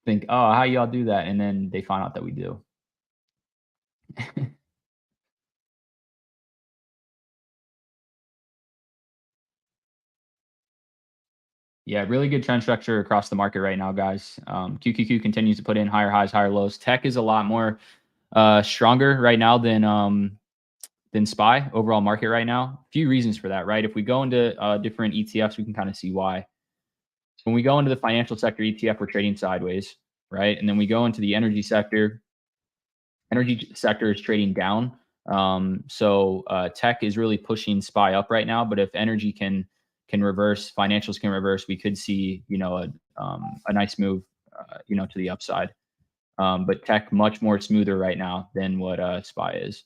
think, oh, how y'all do that, and then they find out that we do. Yeah, really good trend structure across the market right now, guys. QQQ continues to put in higher highs, higher lows. Tech is a lot more stronger right now than SPY overall market right now. A few reasons for that, right? If we go into different ETFs, we can kind of see why. When we go into the financial sector ETF, we're trading sideways, right? And then we go into the energy sector. Energy sector is trading down. So tech is really pushing SPY up right now. But if energy can reverse, financials can reverse, we could see a nice move to the upside. But tech much more smoother right now than what SPY is.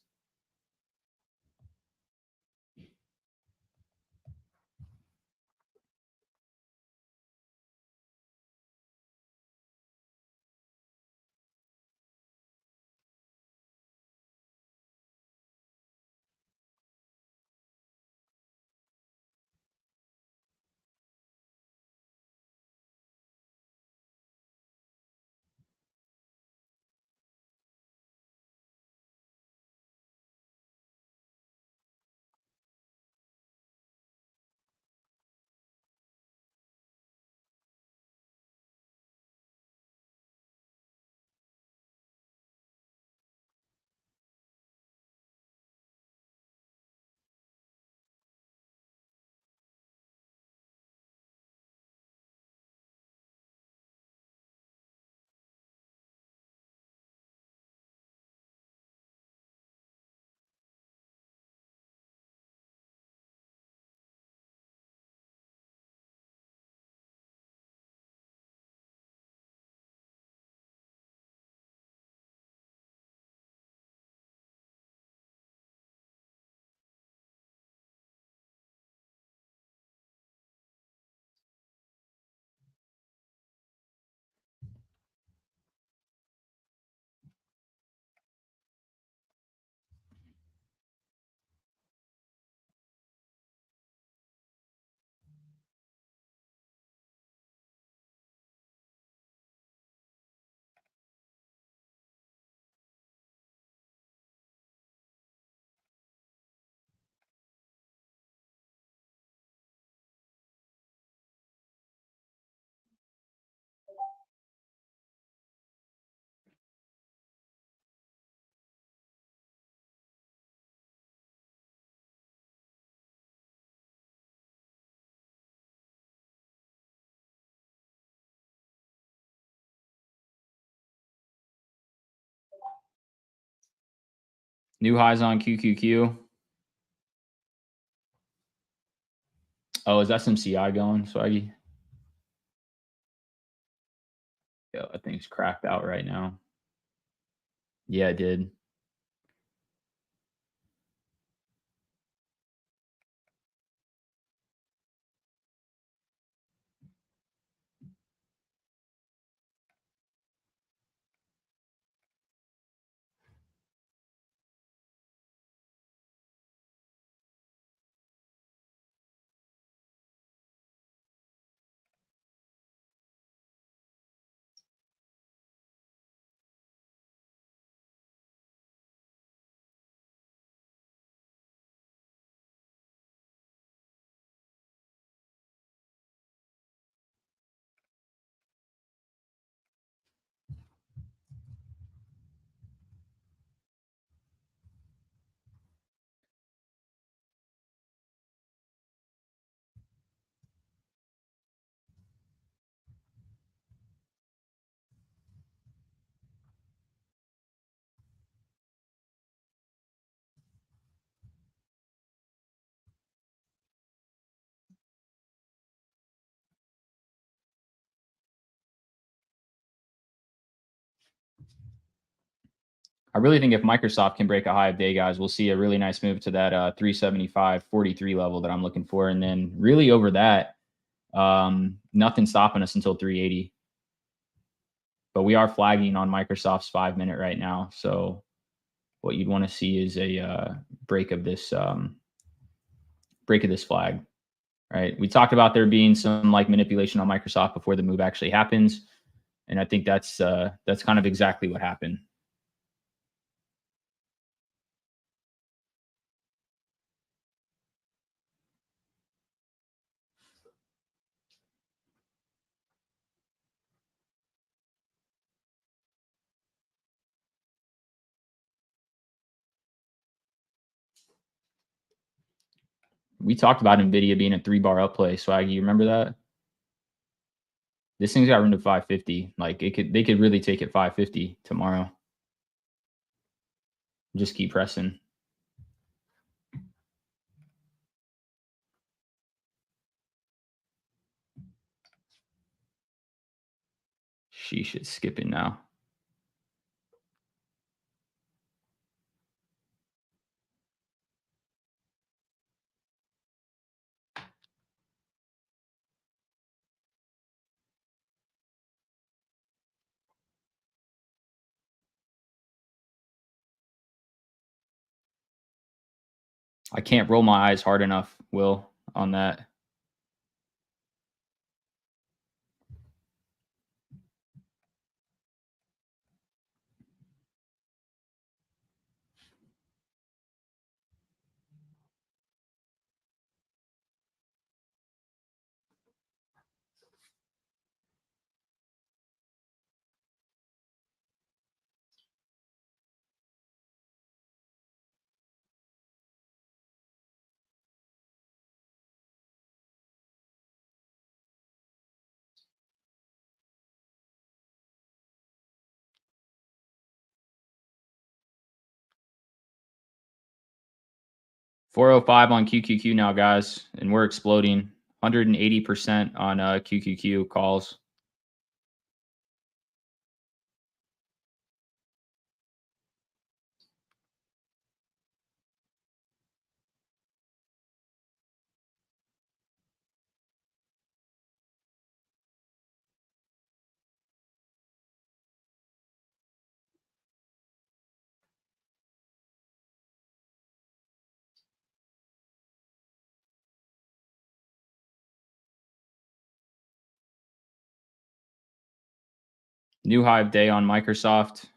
New highs on QQQ. Oh, is SMCI going, Swaggy? Yeah, that thing's cracked out right now. Yeah, it did. I really think if Microsoft can break a high of day, guys, we'll see a really nice move to that 375.43 level that I'm looking for. And then really over that, nothing stopping us until 380. But we are flagging on Microsoft's 5-minute right now. So what you'd want to see is a break of this flag, right? We talked about there being some like manipulation on Microsoft before the move actually happens. And I think that's kind of exactly what happened. We talked about Nvidia being a 3-bar up play. Swaggy, you remember that? This thing's got room to 550. Like they could really take it 550 tomorrow. Just keep pressing. Sheesh, it's skipping now. I can't roll my eyes hard enough, Will, on that. $405 on QQQ now, guys, and we're exploding. 180% on QQQ calls. New high of day on Microsoft.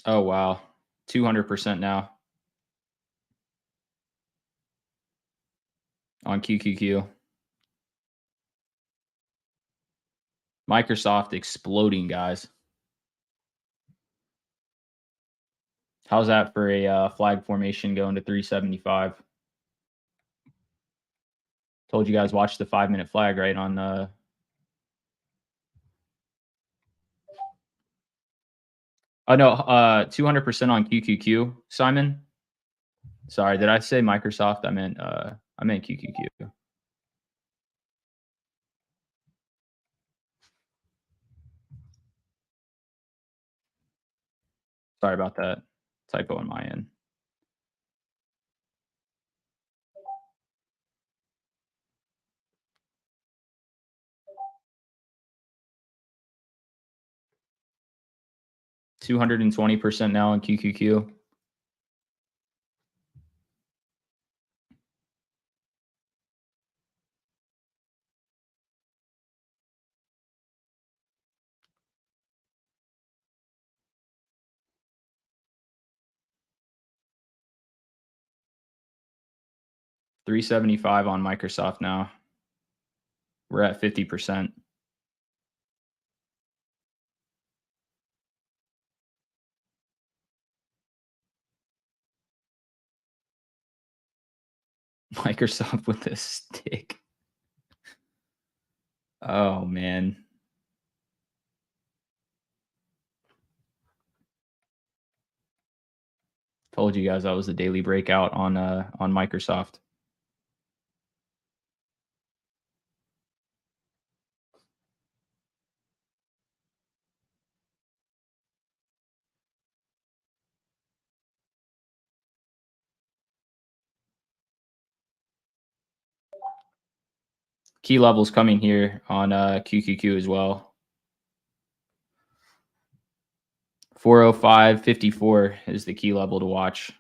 Oh, wow. 200% now on QQQ. Microsoft exploding, guys. How's that for a flag formation going to 375? Told you guys watch the 5-minute flag, right? On oh no, 200% on QQQ, Simon. Sorry, did I say Microsoft? I meant QQQ. Sorry about that. Typo on my end. $220% now on QQQ. $375 on Microsoft now. We're at 50%. Microsoft with a stick. Oh man. Told you guys that was the daily breakout on Microsoft. Key levels coming here on QQQ as well. 405.54 is the key level to watch.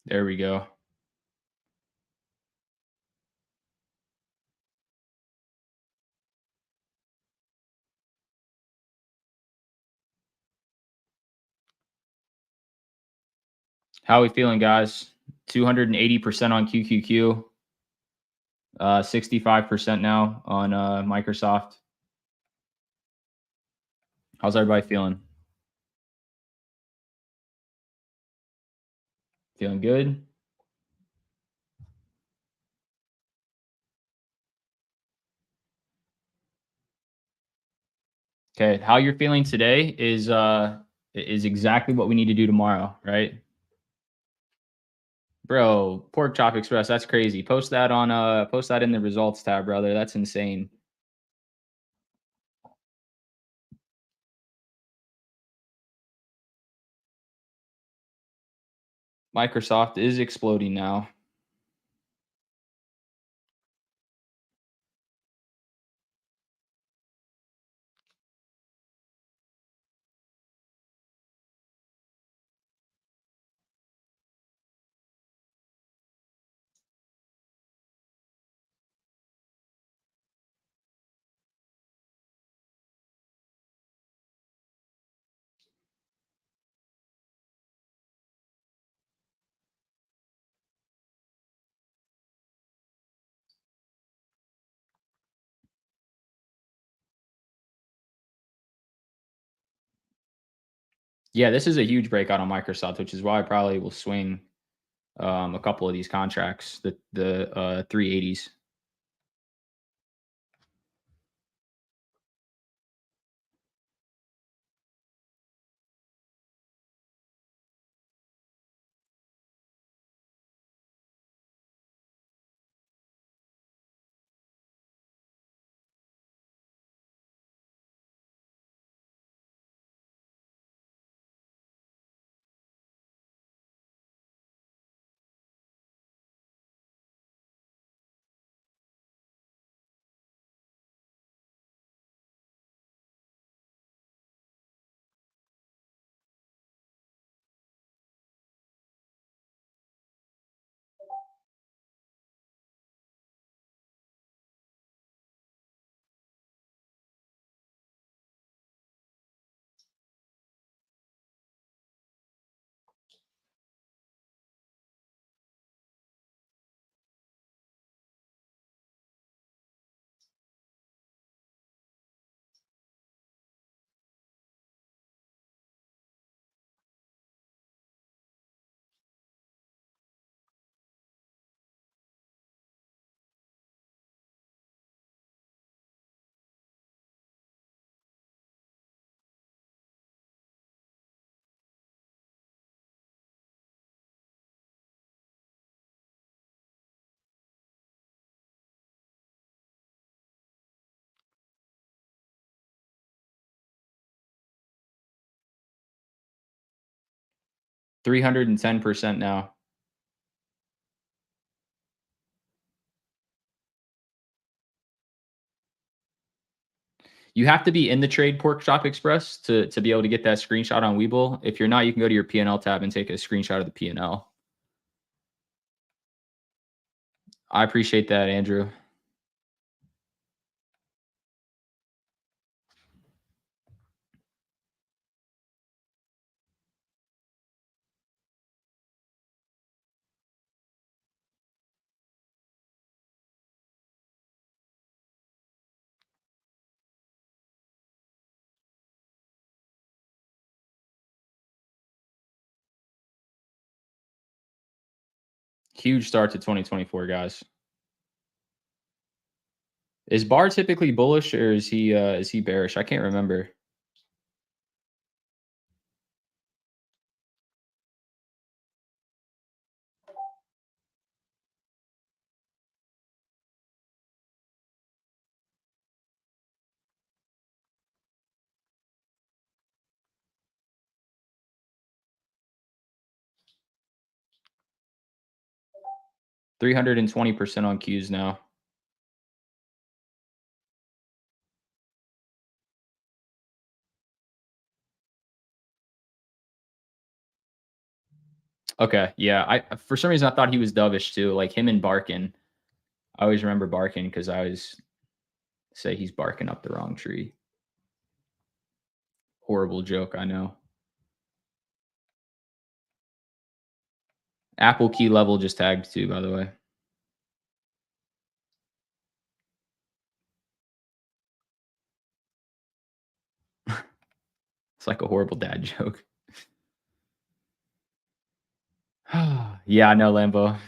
There we go. How are we feeling, guys? 280% on QQQ. 65% now on Microsoft. How's everybody feeling? Feeling good? Okay, how you're feeling today is exactly what we need to do tomorrow, right? Bro, Pork Chop Express, that's crazy. Post that in the results tab, brother. That's insane. Microsoft is exploding now. Yeah, this is a huge breakout on Microsoft, which is why I probably will swing a couple of these contracts, the 380s. 310% now. You have to be in the trade Pork Chop Express to be able to get that screenshot on Webull. If you're not, you can go to your P&L tab and take a screenshot of the P&L. I appreciate that, Andrew. Huge start to 2024, guys. Is Barr typically bullish or is he bearish? I can't remember. $320 on Qs now. Okay, yeah. I for some reason I thought he was dovish too, like him and Barkin. I always remember Barkin because I always say he's barking up the wrong tree. Horrible joke, I know. Apple key level just tagged too, by the way. It's like a horrible dad joke. Yeah, I know, Lambo.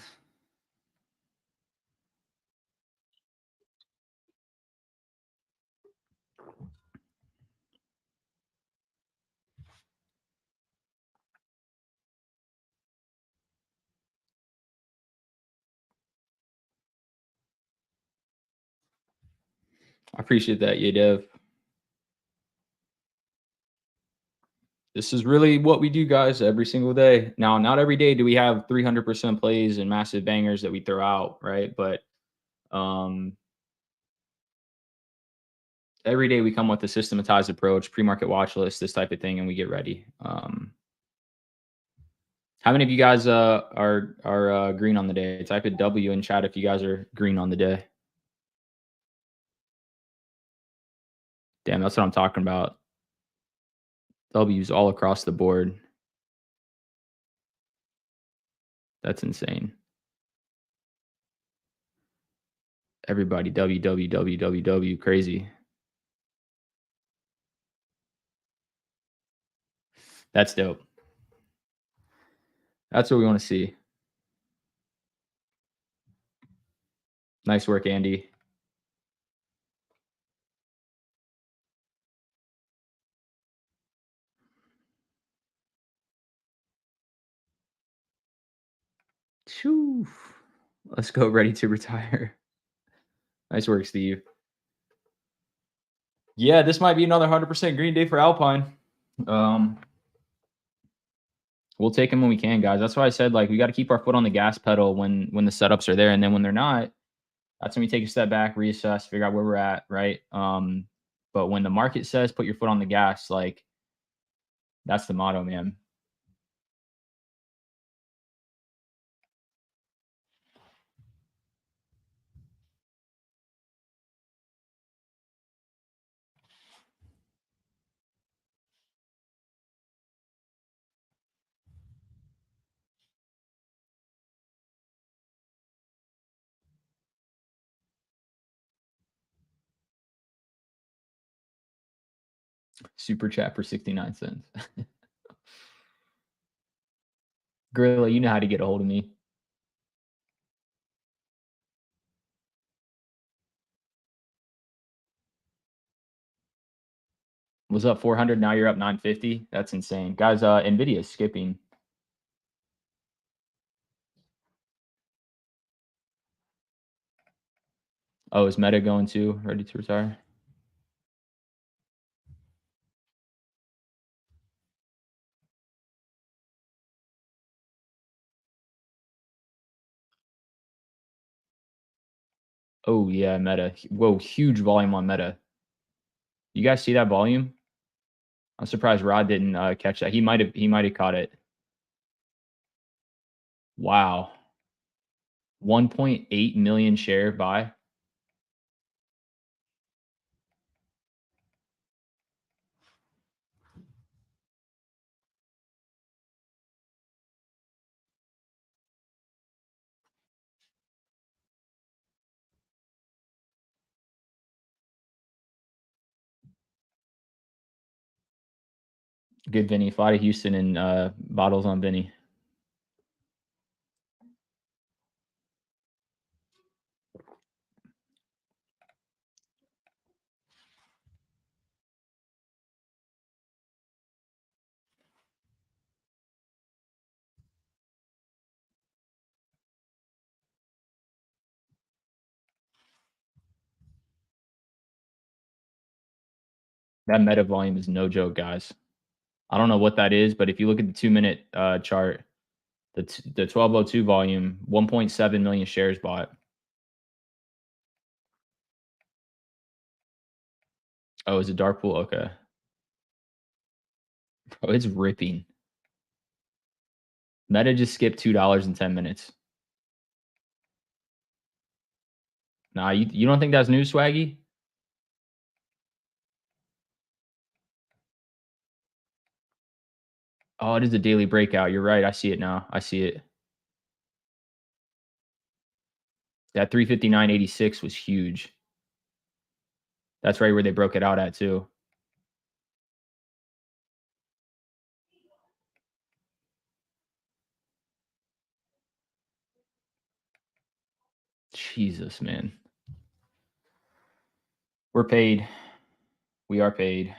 I appreciate that, yeah, Dev. This is really what we do, guys, every single day. Now, not every day do we have 300% plays and massive bangers that we throw out, right? But um, every day we come with a systematized approach, pre-market watch list, this type of thing, and we get ready. How many of you guys are green on the day? Type a W in chat if you guys are green on the day. Damn, that's what I'm talking about. W's all across the board. That's insane. Everybody W W W W W crazy. That's dope. That's what we want to see. Nice work, Andy. Shoo. Let's go. Ready to retire. Nice work, Steve. Yeah, this might be another 100% green day for Alpine. We'll take them when we can, guys. That's why I said like we got to keep our foot on the gas pedal when the setups are there, and then when they're not, that's when we take a step back, reassess, figure out where we're at, right? But when the market says put your foot on the gas, like that's the motto, man. Super chat for 69 cents. Gorilla, you know how to get a hold of me. Was up 400, now you're up 950. That's insane. Guys, Nvidia is skipping. Oh, is Meta going too? Ready to retire? Oh yeah, Meta. Whoa, huge volume on Meta. You guys see that volume? I'm surprised Rod didn't catch that. He might have caught it. Wow. 1.8 million share buy. Good Vinny. Fly to Houston and bottles on Vinny. That Meta volume is no joke, guys. I don't know what that is, but if you look at the 2-minute chart, the 1202 volume, 1.7 million shares bought. Oh, is it dark pool? Okay. Bro, it's ripping. Meta just skipped $2 in 10 minutes. Nah, you don't think that's new, Swaggy? Oh, it is a daily breakout. You're right. I see it now. I see it. That 359.86 was huge. That's right where they broke it out at too. Jesus, man. We're paid. We are paid.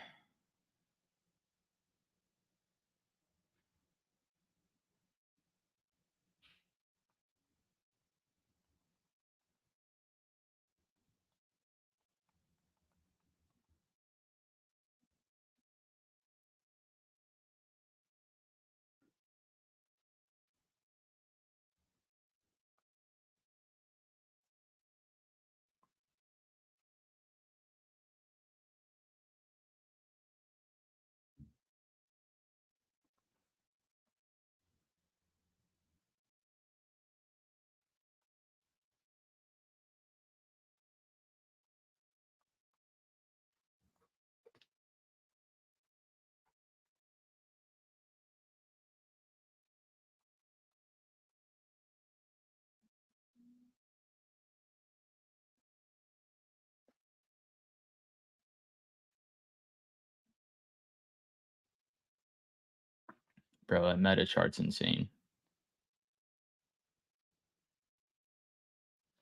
Bro, that meta chart's insane.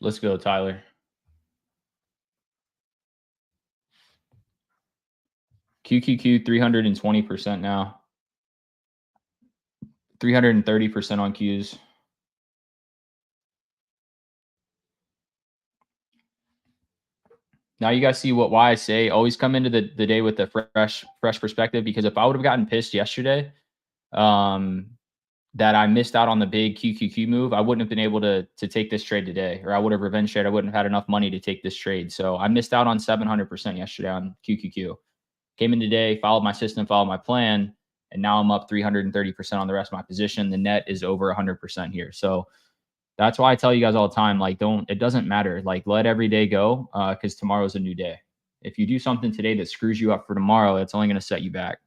Let's go, Tyler. QQQ 320% now. 330% on Qs. Now you guys see why I say always come into the day with a fresh perspective, because if I would have gotten pissed yesterday, that I missed out on the big QQQ move, I wouldn't have been able to take this trade today, or I would have revenge trade. I wouldn't have had enough money to take this trade. So I missed out on 700% yesterday on QQQ. Came in today, followed my system, followed my plan, and now I'm up 330% on the rest of my position. The net is over 100% here. So that's why I tell you guys all the time, like, it doesn't matter. Like, let every day go, because tomorrow's a new day. If you do something today that screws you up for tomorrow, it's only going to set you back.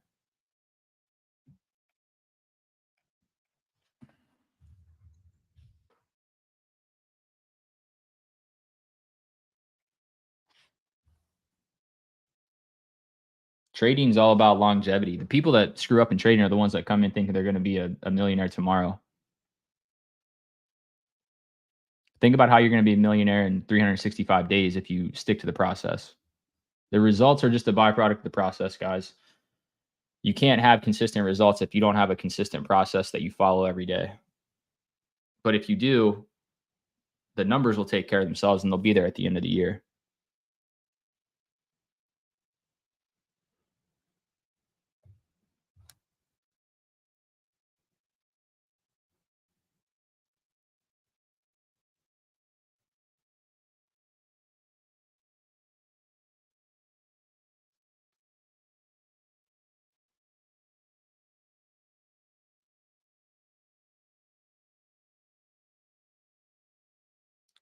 Trading is all about longevity. The people that screw up in trading are the ones that come in thinking they're going to be a millionaire tomorrow. Think about how you're going to be a millionaire in 365 days if you stick to the process. The results are just a byproduct of the process, guys. You can't have consistent results if you don't have a consistent process that you follow every day. But if you do, the numbers will take care of themselves and they'll be there at the end of the year.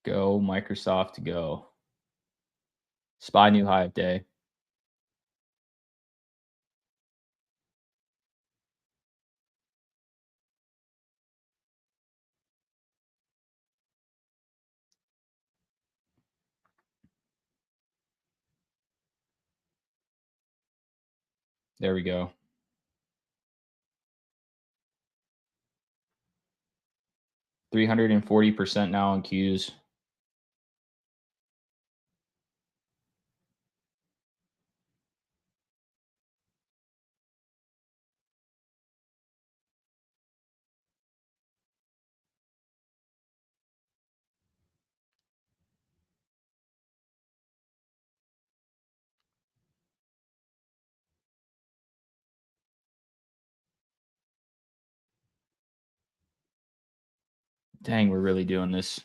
Go, Microsoft, go. SPY new high of day. There we go. 340% now on Qs. Dang, we're really doing this.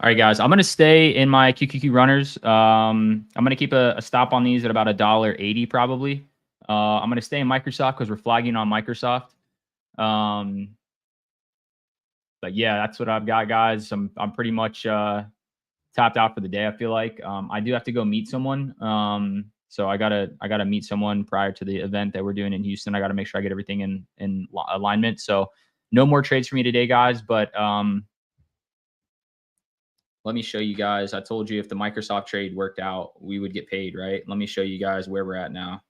All right, guys, I'm going to stay in my QQQ runners. I'm going to keep a stop on these at about $1.80 probably. I'm going to stay in Microsoft because we're flagging on Microsoft. But yeah, that's what I've got, guys. I'm pretty much tapped out for the day, I feel like. I do have to go meet someone. So I gotta meet someone prior to the event that we're doing in Houston. I gotta make sure I get everything in alignment. So no more trades for me today, guys. But let me show you guys. I told you if the Microsoft trade worked out, we would get paid, right? Let me show you guys where we're at now.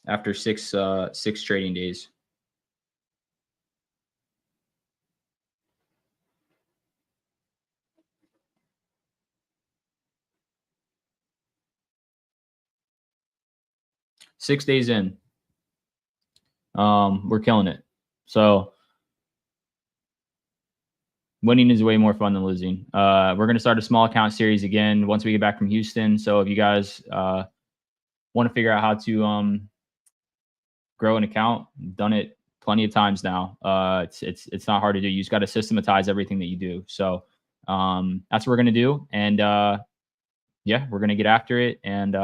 After six trading days. Six days in. We're killing it. So winning is way more fun than losing. We're going to start a small account series again once we get back from Houston. So if you guys want to figure out how to grow an account, done it plenty of times now. It's not hard to do. You just got to systematize everything that you do. So that's what we're going to do. And yeah, we're going to get after it. And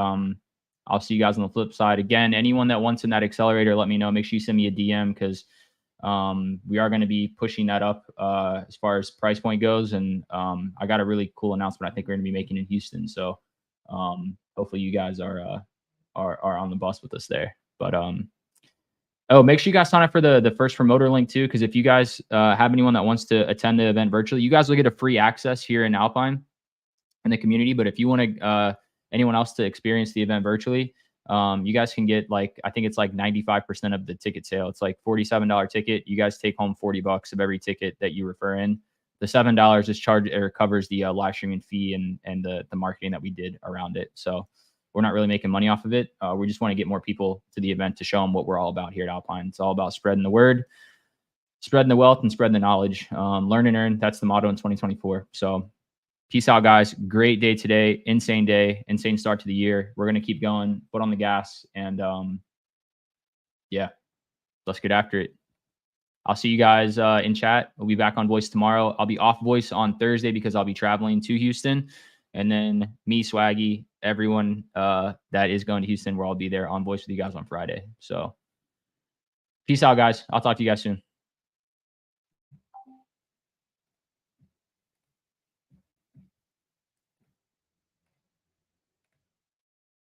I'll see you guys on the flip side. Again, anyone that wants in that accelerator, let me know. Make sure you send me a DM because we are going to be pushing that up as far as price point goes. And I got a really cool announcement I think we're going to be making in Houston. So hopefully you guys are on the bus with us there. But oh, make sure you guys sign up for the first promoter link too, because if you guys have anyone that wants to attend the event virtually, you guys will get a free access here in Alpine in the community. But if you want anyone else to experience the event virtually, you guys can get like, I think it's like 95% of the ticket sale. It's like $47 ticket. You guys take home $40 of every ticket that you refer in. The $7 is charged or covers the live streaming fee and the marketing that we did around it. So we're not really making money off of it. We just want to get more people to the event to show them what we're all about here at Alpine. It's all about spreading the word, spreading the wealth, and spreading the knowledge. Learn and earn. That's the motto in 2024. So peace out, guys. Great day today. Insane day. Insane start to the year. We're going to keep going, foot on the gas. And yeah, let's get after it. I'll see you guys in chat. We'll be back on voice tomorrow. I'll be off voice on Thursday because I'll be traveling to Houston. And then me, Swaggy, everyone that is going to Houston, we'll all be there on voice with you guys on Friday. So peace out, guys. I'll talk to you guys soon.